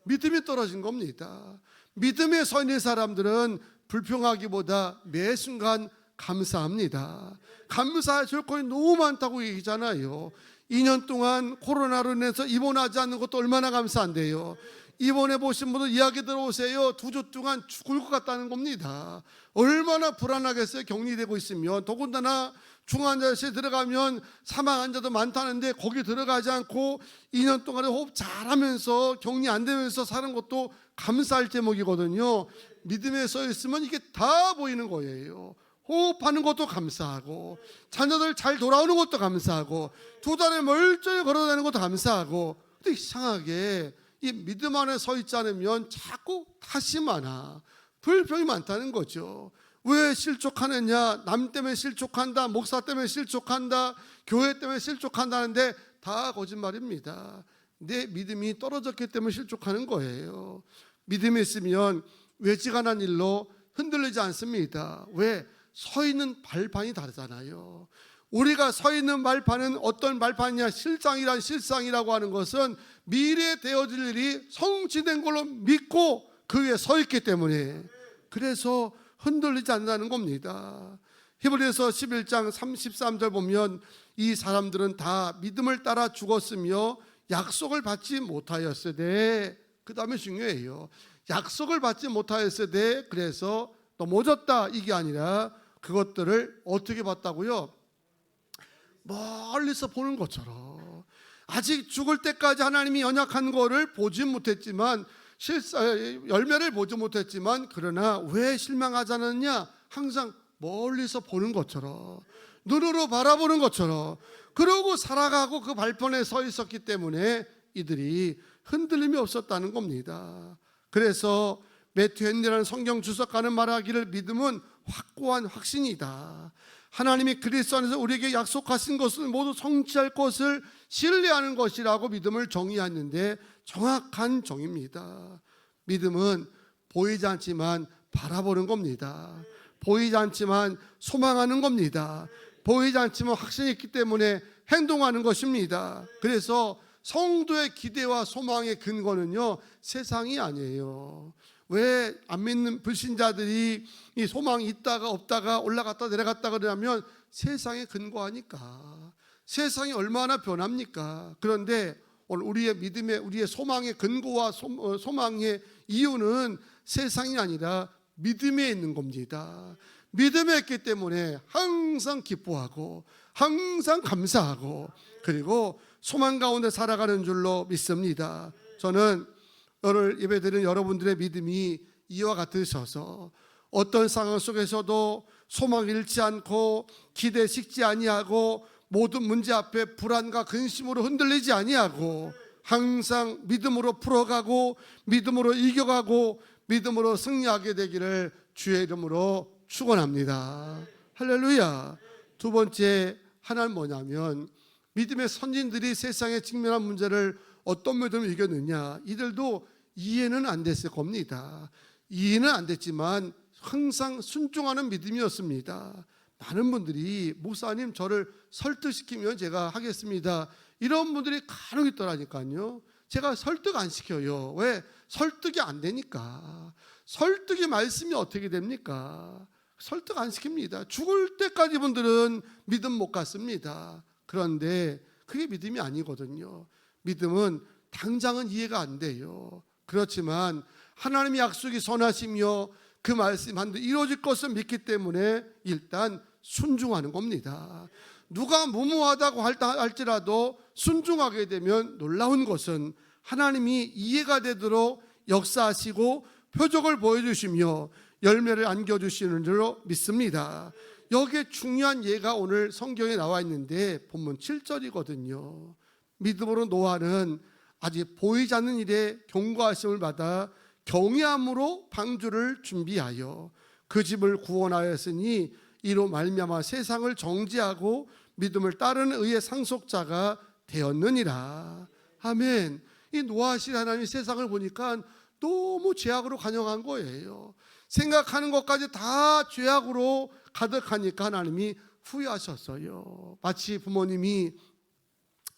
믿음이 떨어진 겁니다. 믿음에 서 있는 사람들은 불평하기보다 매 순간 감사합니다. 감사할 조건이 너무 많다고 얘기잖아요. 2년 동안 코로나로 인해서 입원하지 않는 것도 얼마나 감사한데요. 입원해 보신 분들 이야기 들어오세요. 2주 동안 죽을 것 같다는 겁니다. 얼마나 불안하겠어요. 격리되고 있으면. 더군다나 중환자실에 들어가면 사망 환자도 많다는데 거기 들어가지 않고 2년 동안에 호흡 잘하면서 격리 안 되면서 사는 것도 감사할 제목이거든요. 믿음에 써 있으면 이게 다 보이는 거예요. 호흡하는 것도 감사하고, 자녀들 잘 돌아오는 것도 감사하고, 2달에 멀쩡히 걸어다니는 것도 감사하고. 근데 이상하게 이 믿음 안에 서 있지 않으면 자꾸 탓이 많아, 불평이 많다는 거죠. 왜 실족하느냐? 남 때문에 실족한다, 목사 때문에 실족한다, 교회 때문에 실족한다는데 다 거짓말입니다. 내 믿음이 떨어졌기 때문에 실족하는 거예요. 믿음이 있으면 외지간한 일로 흔들리지 않습니다. 왜? 서 있는 발판이 다르잖아요. 우리가 서 있는 발판은 어떤 발판이냐? 실상이란 실상이라고 하는 것은 미래에 되어질 일이 성취된 걸로 믿고 그 위에 서 있기 때문에, 그래서 흔들리지 않는다는 겁니다. 히브리서 11장 33절 보면 이 사람들은 다 믿음을 따라 죽었으며 약속을 받지 못하였으되, 그 다음에 중요해요. 약속을 받지 못하였으되 그래서 넘어졌다, 이게 아니라 그것들을 어떻게 봤다고요? 멀리서 보는 것처럼. 아직 죽을 때까지 하나님이 연약한 거를 보지 못했지만, 열매를 보지 못했지만, 그러나 왜 실망하지 않았냐? 항상 멀리서 보는 것처럼, 눈으로 바라보는 것처럼 그러고 살아가고 그 발판에 서 있었기 때문에 이들이 흔들림이 없었다는 겁니다. 그래서 매튜 henry라는 성경 주석가는 말하기를 믿음은 확고한 확신이다. 하나님이 그리스도 안에서 우리에게 약속하신 것을 모두 성취할 것을 신뢰하는 것이라고 믿음을 정의하는데 정확한 정의입니다. 믿음은 보이지 않지만 바라보는 겁니다. 보이지 않지만 소망하는 겁니다. 보이지 않지만 확신이 있기 때문에 행동하는 것입니다. 그래서 성도의 기대와 소망의 근거는요, 세상이 아니에요. 왜 안 믿는 불신자들이 이 소망이 있다가 없다가 올라갔다 내려갔다 그러냐면 세상에 근거하니까. 세상이 얼마나 변합니까? 그런데 오늘 우리의 믿음의, 우리의 소망의 근거와 소망의 이유는 세상이 아니라 믿음에 있는 겁니다. 믿음에 있기 때문에 항상 기뻐하고 항상 감사하고 그리고 소망 가운데 살아가는 줄로 믿습니다. 저는 오늘 예배드리는 여러분들의 믿음이 이와 같으셔서 어떤 상황 속에서도 소망 잃지 않고 기대 식지 아니하고 모든 문제 앞에 불안과 근심으로 흔들리지 아니하고 항상 믿음으로 풀어가고 믿음으로 이겨가고 믿음으로 승리하게 되기를 주의 이름으로 축원합니다. 할렐루야. 두 번째 하나는 뭐냐면, 믿음의 선진들이 세상에 직면한 문제를 어떤 믿음으로 이겼느냐? 이들도 이해는 안 됐을 겁니다. 이해는 안 됐지만 항상 순종하는 믿음이었습니다. 많은 분들이 목사님 저를 설득시키면 제가 하겠습니다, 이런 분들이 간혹 있더라니까요. 제가 설득 안 시켜요. 왜? 설득이 안 되니까. 설득의 말씀이 어떻게 됩니까? 설득 안 시킵니다. 죽을 때까지 분들은 믿음 못 갖습니다. 그런데 그게 믿음이 아니거든요. 믿음은 당장은 이해가 안 돼요. 그렇지만 하나님의 약속이 선하시며 그 말씀이 반드시 이루어질 것을 믿기 때문에 일단 순종하는 겁니다. 누가 무모하다고 할지라도 순종하게 되면 놀라운 것은 하나님이 이해가 되도록 역사하시고 표적을 보여주시며 열매를 안겨주시는 줄로 믿습니다. 여기에 중요한 예가 오늘 성경에 나와 있는데 본문 7절이거든요. 믿음으로 노아는 아직 보이지 않는 일에 경고하심을 받아 경외함으로 방주를 준비하여 그 집을 구원하였으니 이로 말미암아 세상을 정죄하고 믿음을 따르는 의의 상속자가 되었느니라. 아멘. 이 노아하신 하나님이 세상을 보니까 너무 죄악으로 관영한 거예요. 생각하는 것까지 다 죄악으로 가득하니까 하나님이 후회하셨어요. 마치 부모님이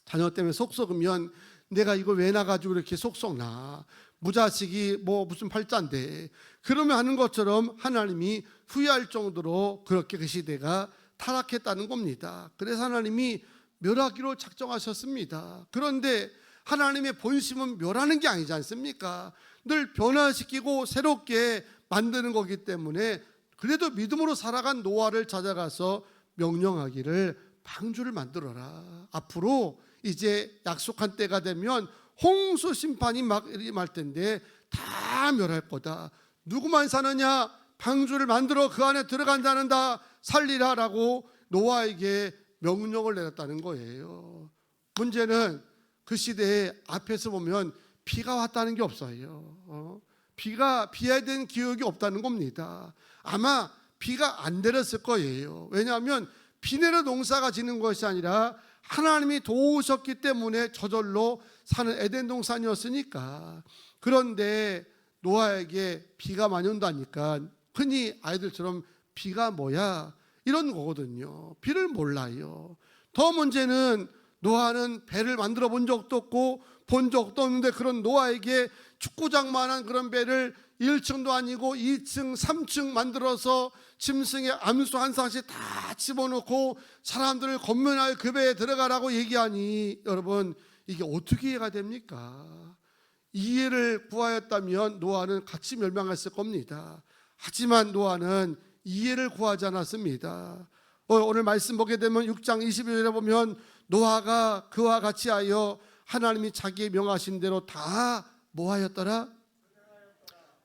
자녀 때문에 속 썩으면 내가 이걸 왜 나가지고 이렇게 속속 나, 무자식이 뭐 무슨 팔자인데, 그러면 하는 것처럼 하나님이 후회할 정도로 그렇게 그 시대가 타락했다는 겁니다. 그래서 하나님이 멸하기로 작정하셨습니다. 그런데 하나님의 본심은 멸하는 게 아니지 않습니까? 늘 변화시키고 새롭게 만드는 거기 때문에 그래도 믿음으로 살아간 노아를 찾아가서 명령하기를 방주를 만들어라. 앞으로 이제 약속한 때가 되면 홍수 심판이 막 임할 텐데 다 멸할 거다. 누구만 사느냐? 방주를 만들어 그 안에 들어간다는 다 살리라라고 노아에게 명령을 내렸다는 거예요. 문제는 그 시대에 앞에서 보면 비가 왔다는 게 없어요. 비에 대한 기억이 없다는 겁니다. 아마 비가 안 내렸을 거예요. 왜냐하면 비 내려 농사가 지는 것이 아니라 하나님이 도우셨기 때문에 저절로 사는 에덴 동산이었으니까. 그런데 노아에게 비가 많이 온다니까 흔히 아이들처럼 비가 뭐야 이런 거거든요. 비를 몰라요. 더 문제는 노아는 배를 만들어 본 적도 없고 본 적도 없는데 그런 노아에게 축구장만한 그런 배를 1층도 아니고 2층, 3층 만들어서 짐승의 암수 한 쌍씩 다 집어넣고 사람들을 건면하여 그 배에 들어가라고 얘기하니 여러분 이게 어떻게 이해가 됩니까? 이해를 구하였다면 노아는 같이 멸망했을 겁니다. 하지만 노아는 이해를 구하지 않았습니다. 오늘 말씀 보게 되면 6장 22절에 보면 노아가 그와 같이 하여 하나님이 자기의 명하신 대로 다 뭐하였더라?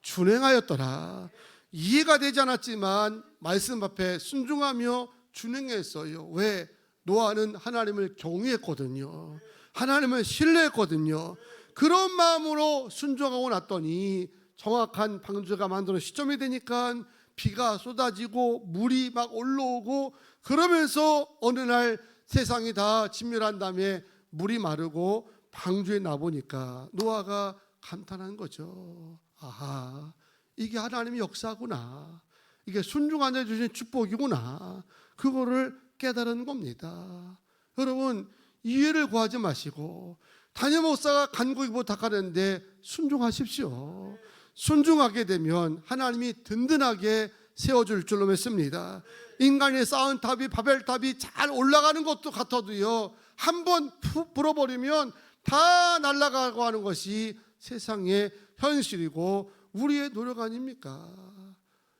준행하였더라. 이해가 되지 않았지만 말씀 앞에 순종하며 준행했어요. 왜? 노아는 하나님을 경외했거든요. 하나님을 신뢰했거든요. 그런 마음으로 순종하고 났더니 정확한 방주가 만드는 시점이 되니까 비가 쏟아지고 물이 막 올라오고 그러면서 어느 날 세상이 다 진멸한 다음에 물이 마르고 방주에 나보니까 노아가 감탄한 거죠. 아하, 이게 하나님의 역사구나. 이게 순종한 자 주신 축복이구나. 그거를 깨달은 겁니다. 여러분 이해를 구하지 마시고 담임 목사가 간구기 부탁하는데 순종하십시오. 순종하게 되면 하나님이 든든하게 세워줄 줄로 믿습니다. 인간이 쌓은 탑이 바벨탑이 잘 올라가는 것도 같아도요 한번 불어버리면 다 날아가고 하는 것이 세상의 현실이고 우리의 노력 아닙니까?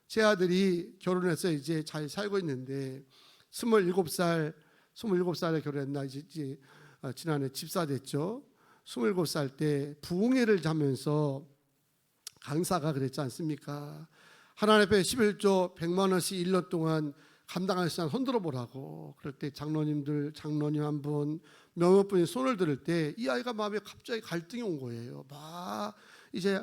제 아들이 결혼해서 이제 잘 살고 있는데 27살에 결혼했나 이제 지난해 집사 됐죠. 27살 때 부흥회를 하면서 강사가 그랬지 않습니까? 하나님 앞에 11조 100만 원씩 1년 동안 감당할 수 있는 손 들어보라고. 그럴 때 장로님 한 분, 몇몇 분이 손을 들을 때 이 아이가 마음에 갑자기 갈등이 온 거예요. 막 이제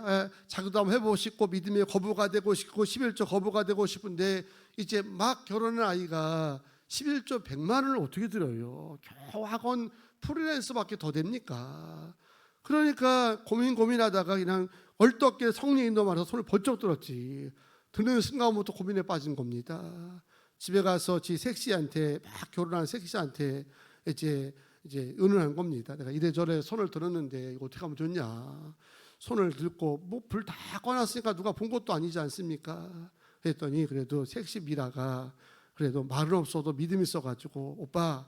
자기도 한번 해보고 싶고 믿음의 거부가 되고 싶고 11조 거부가 되고 싶은데 이제 막 결혼한 아이가 11조 100만 원을 어떻게 들어요? 겨우 학원 프리랜서밖에 더 됩니까? 그러니까 고민하다가 그냥 얼떨결에 성령 인도 말아서 손을 번쩍 들었지. 드는 순간부터 고민에 빠진 겁니다. 집에 가서 지 섹시한테 막 결혼한 섹시한테 이제 의논한 겁니다. 내가 이래저래 손을 들었는데 이거 어떻게 하면 좋냐. 손을 들고 뭐 불 다 꺼놨으니까 누가 본 것도 아니지 않습니까? 그랬더니 그래도 섹시 미라가 그래도 말은 없어도 믿음이 있어가지고 오빠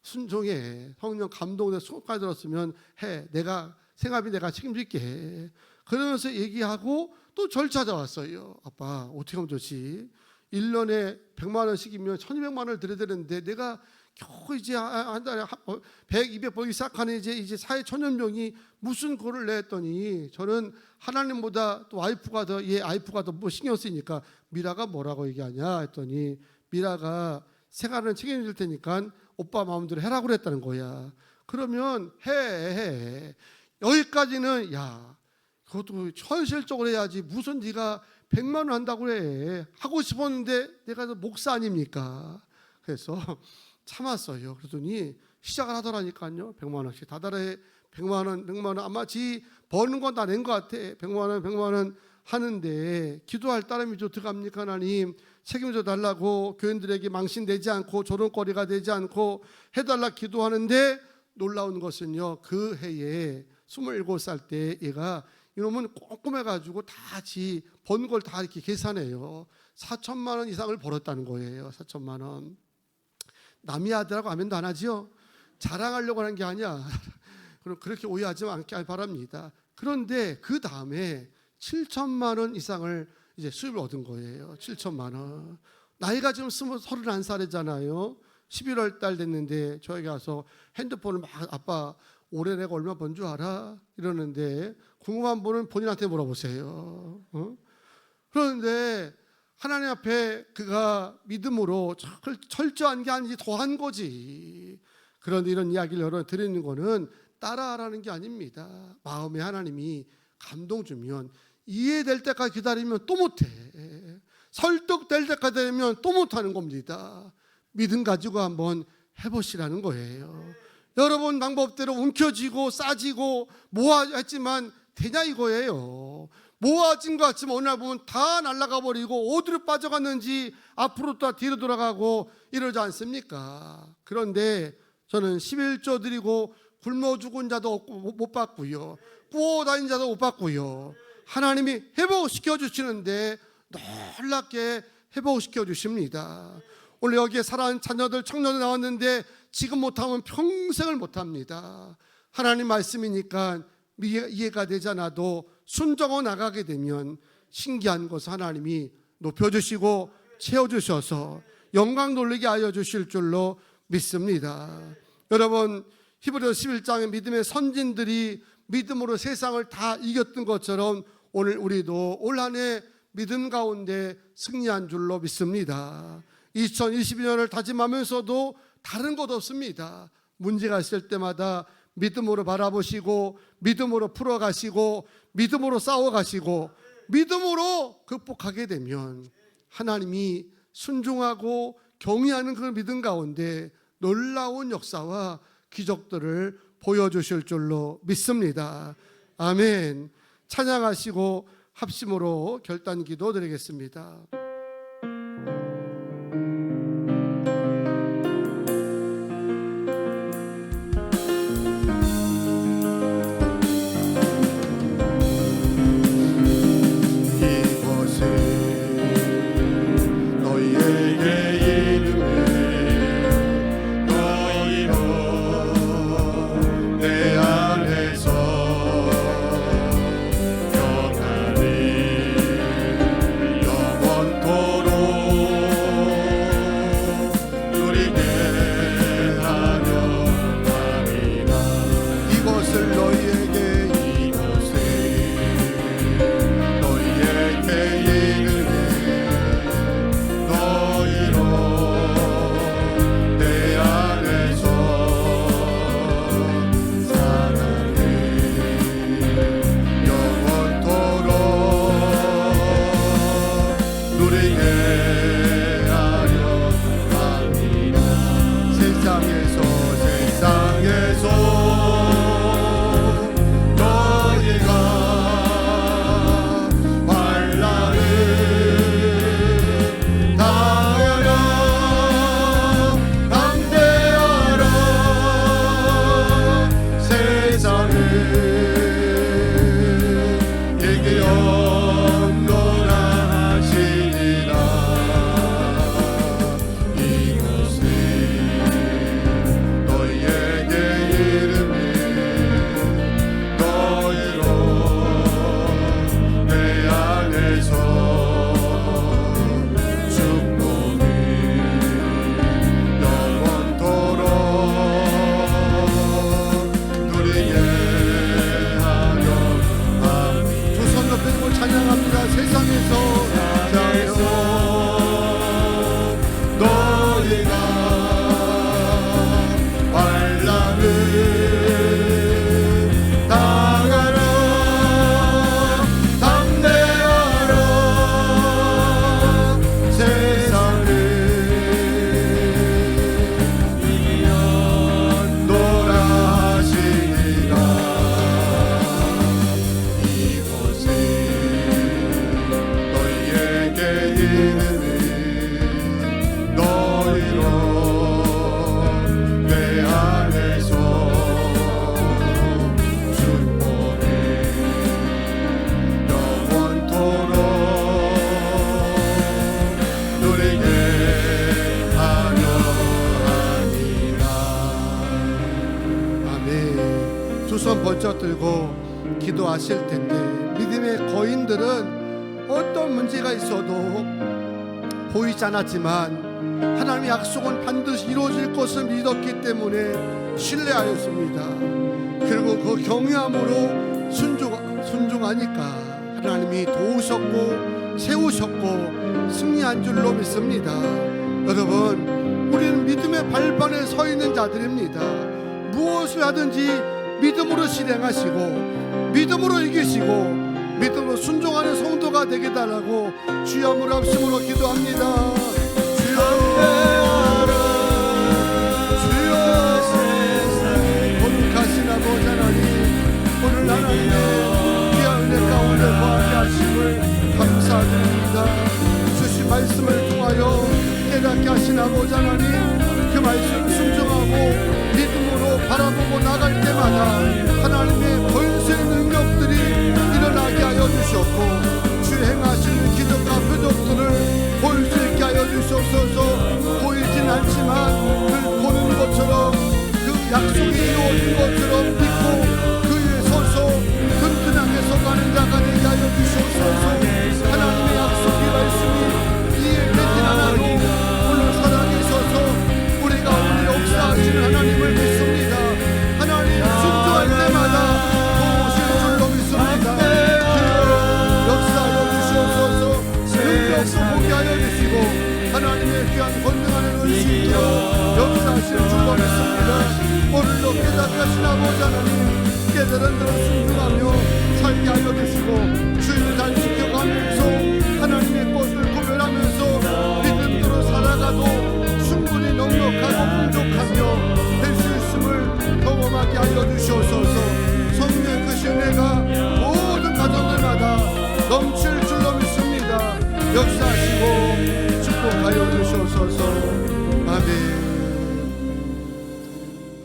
순종해. 성령 감동돼 손까지 들었으면 해. 생활비 내가 책임질게. 그러면서 얘기하고 또 절 찾아왔어요. 아빠 어떻게 하면 좋지? 1년에 100만 원씩이면 1200만 원을 드려야 되는데 내가 겨우 이제 한 달에 100, 200 벌기 시작하는 이제 사회 초년병이 무슨 그거를 냈더니 저는 하나님보다 또 와이프가 더 뭐 신경 쓰이니까 미라가 뭐라고 얘기하냐 했더니 미라가 생활은 책임질 테니까 오빠 마음대로 해라고 그랬다는 거야. 그러면 해. 여기까지는 야 그것도 현실적으로 해야지 무슨 네가 100만 원 한다고 그래. 하고 싶었는데 내가 목사 아닙니까? 그래서 참았어요. 그러더니 시작을 하더라니까요. 100만 원씩 다달에 100만 원 아마 지 버는 건 다 낸 것 같아. 100만 원 하는데 기도할 따름이 어떡합니까? 하나님 책임져 달라고 교인들에게 망신되지 않고 조롱거리가 되지 않고 해달라 기도하는데 놀라운 것은요. 그 해에 27살 때 얘가 이놈은 꼼꼼해가지고 다 지 번 걸 다 이렇게 계산해요. 4천만 원 이상을 벌었다는 거예요. 4천만 원. 남의 아들하고 아멘도 안 하지요. 자랑하려고 하는 게 아니야. 그럼 그렇게 오해하지 않게 바랍니다. 그런데 그 다음에 7천만 원 이상을 이제 수입을 얻은 거예요. 7천만 원. 나이가 지금 31살이잖아요. 11월 달 됐는데 저에게 와서 핸드폰을 막 아빠 올해 내가 얼마 번 줄 알아? 이러는데 궁금한 분은 본인한테 물어보세요. 그런데 하나님 앞에 그가 믿음으로 철저한 게 아니지 더한 거지. 그런데 이런 이야기를 여러 드리는 거는 따라하라는 게 아닙니다. 마음에 하나님이 감동 주면 이해될 때까지 기다리면 또 못해. 설득될 때까지 되면 또 못하는 겁니다. 믿음 가지고 한번 해보시라는 거예요. 여러분 방법대로 움켜쥐고 싸지고 모아했지만 되냐 이거예요. 모아진 것 같지만 어느 날 보면 다 날아가 버리고 어디로 빠져갔는지 앞으로 또 뒤로 돌아가고 이러지 않습니까? 그런데 저는 11조 드리고 굶어 죽은 자도 없고 못 받고요, 구워 다닌 자도 못 받고요, 하나님이 회복시켜 주시는데 놀랍게 회복시켜 주십니다. 오늘 여기에 사랑하는 자녀들, 청년들 나왔는데 지금 못하면 평생을 못합니다. 하나님 말씀이니까 이해가 되지 않아도 순종하고 나가게 되면 신기한 것을 하나님이 높여주시고 채워주셔서 영광 돌리게 하여 주실 줄로 믿습니다. 여러분, 히브리서 11장의 믿음의 선진들이 믿음으로 세상을 다 이겼던 것처럼 오늘 우리도 올 한 해 믿음 가운데 승리한 줄로 믿습니다. 2022년을 다짐하면서도 다른 것 없습니다. 문제가 있을 때마다 믿음으로 바라보시고 믿음으로 풀어가시고 믿음으로 싸워가시고 믿음으로 극복하게 되면 하나님이 순종하고 경외하는 그 믿음 가운데 놀라운 역사와 기적들을 보여주실 줄로 믿습니다. 아멘. 찬양하시고 합심으로 결단 기도 드리겠습니다. 손 번쩍 들고 기도하실 텐데 믿음의 거인들은 어떤 문제가 있어도 보이지 않았지만 하나님의 약속은 반드시 이루어질 것을 믿었기 때문에 신뢰하였습니다. 그리고 그 경외함으로 순종하니까 하나님이 도우셨고 세우셨고 승리한 줄로 믿습니다. 여러분, 우리는 믿음의 발판에 서 있는 자들입니다. 무엇을 하든지 믿음으로 실행하시고 믿음으로 이기시고 믿음으로 순종하는 성도가 되게 달라고 주여 한번 합심으로 기도합니다. 주여, 주여, 거룩하신 아버지 하나님, 오늘 하나님의 귀한 은혜 가운데 거하게 하심을 감사드립니다. 주신 말씀을 통하여 깨닫게 하신 아버지 하나님, 그 말씀을 순종하고 믿음으로 바라보고 나갈 때마다 하나님의 권세의 능력들이 일어나게 하여 주셨고 주 행하시는 기적과 표적들을 볼 수 있게 하여 주셔서 보이진 않지만 그 보는 것처럼 그 약속이 이루어진 것처럼 믿고 그 위에 서서 든든하게 서가는 자가 되게 하여 주셔서 하나님의 약속의 말씀이 이해되진 않아도 오늘 사랑에 있어서 우리가 오늘 역사하시는 하나님을 믿습니다. 하나님 순종할 때마다 도우실 줄로 믿습니다. 역사하여 주시옵소서. 능력도 보게 하여 주시고 하나님의 귀한 권능한 은신이 역사하실 줄로 믿습니다. 오늘도 깨닫게 하신 아버지 하나님, 깨달은 대로 순종하며 살게 하여 주시고 주님을 잘 지켜가면서 하나님의 것을 구별하면서 믿음대로 살아가도 충분히 넉넉하고 풍족하며 될 수 있음을 경험하게 하여 주시옵소서. 성령의 그 신뢰가 모든 가정들마다 넘칠 줄로 믿습니다. 역사하시고 축복하여 주시옵소서. 아멘.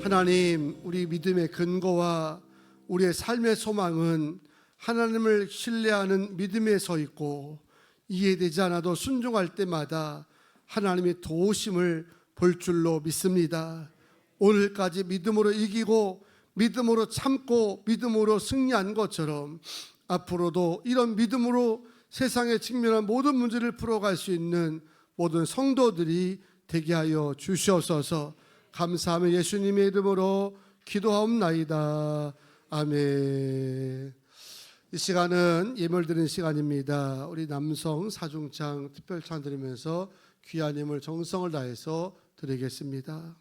하나님, 우리 믿음의 근거와 우리의 삶의 소망은 하나님을 신뢰하는 믿음에 서 있고 이해되지 않아도 순종할 때마다 하나님의 도우심을 볼 줄로 믿습니다. 오늘까지 믿음으로 이기고 믿음으로 참고 믿음으로 승리한 것처럼 앞으로도 이런 믿음으로 세상에 직면한 모든 문제를 풀어갈 수 있는 모든 성도들이 되게 하여 주시옵소서. 감사하며 예수님의 이름으로 기도하옵나이다. 아멘. 이 시간은 예물 드리는 시간입니다. 우리 남성 사중창 특별찬 드리면서 귀한 예물 정성을 다해서 드리겠습니다.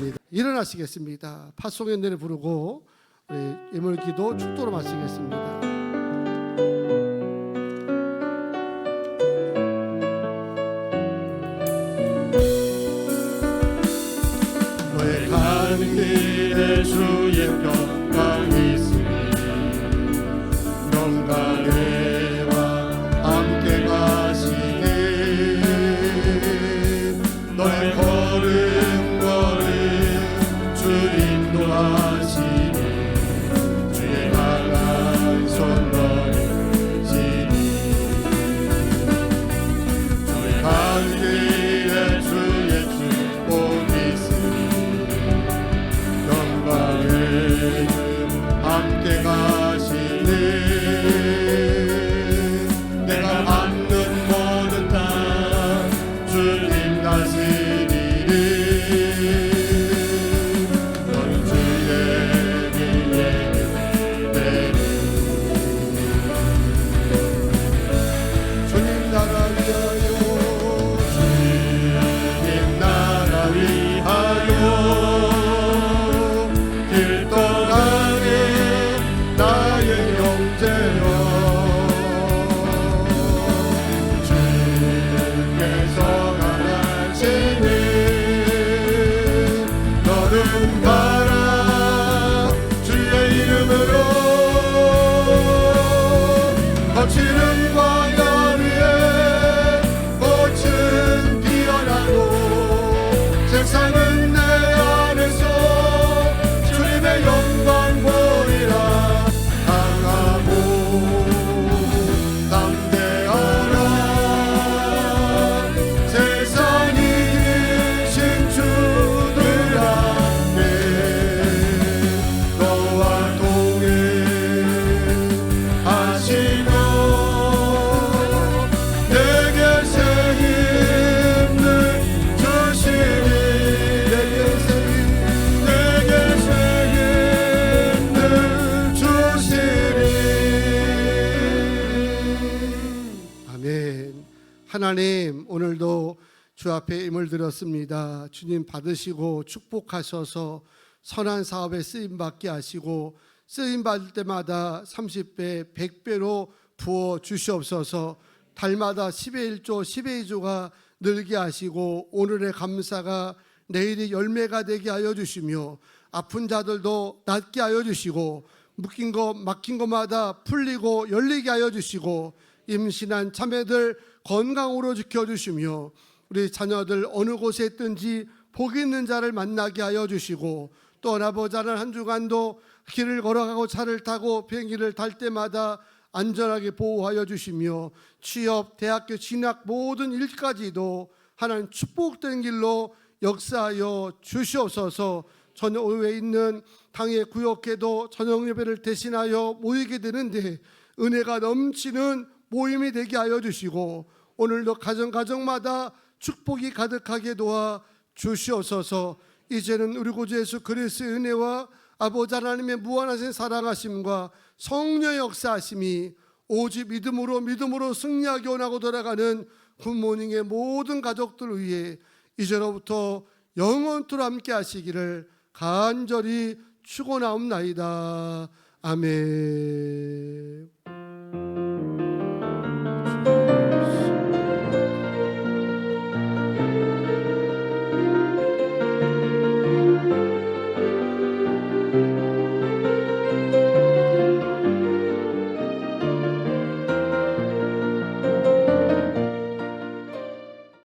하겠습니다. 일어나시겠습니다. 팥송의 노래 부르고 우리 예물기도 축도로 마치겠습니다. 너의 가는 길에 주의 평강이 있으니 영광의와 함께 가시네. 너의 걸음걸음 주님 인도하시니 주의 강한 손 너를 지니. 주의 가는 길에 주의 축복이 있으니 영광을 함께 가시네. 내가 받는 모든 땅 주님 다스리리. 너는 주의 위에 내리. 주님 나라 위하여 주님 나라 위하여 길 떠나게 나의 형제여. 주께서 가라시니 너는 가라 주의 이름으로. 거칠은 광야 위에 꽃은 피어나고 세상은 내 안에서 주님의 영광 보이라. 강하고 담대하라 세상이 이신 주들 앞에 너와 동행하시며 내게 새 힘을 주시니. 내게 새 힘을 주시니. 아멘. 하나님, 오늘도 주 앞에 임을 들었습니다. 주님 받으시고 축복하셔서 선한 사업에 쓰임 받게 하시고 쓰임 받을 때마다 30배, 100배로 부어 주시옵소서. 달마다 10의 1조, 10의 2조가 늘게 하시고 오늘의 감사가 내일이 열매가 되게 하여 주시며 아픈 자들도 낫게 하여 주시고 묶인 것 막힌 것마다 풀리고 열리게 하여 주시고 임신한 자매들 건강으로 지켜주시며 우리 자녀들 어느 곳에 있든지 복 있는 자를 만나게 하여 주시고 떠나보자 하는 한 주간도 길을 걸어가고 차를 타고 비행기를 탈 때마다 안전하게 보호하여 주시며 취업, 대학교 진학 모든 일까지도 하나님 축복된 길로 역사하여 주시옵소서. 저녁 오후에 있는 당의 구역에도 저녁 예배를 대신하여 모이게 되는데 은혜가 넘치는 모임이 되게 하여 주시고 오늘도 가정마다 축복이 가득하게 도와 주시옵소서. 이제는 우리 구주 예수 그리스도의 은혜와 아버지 하나님의 무한하신 사랑하심과 성령의 역사하심이 오직 믿음으로 승리하게 원하고 돌아가는 굿모닝의 모든 가족들 위해 이제로부터 영원토록 함께 하시기를 간절히 축원하옵나이다. 아멘.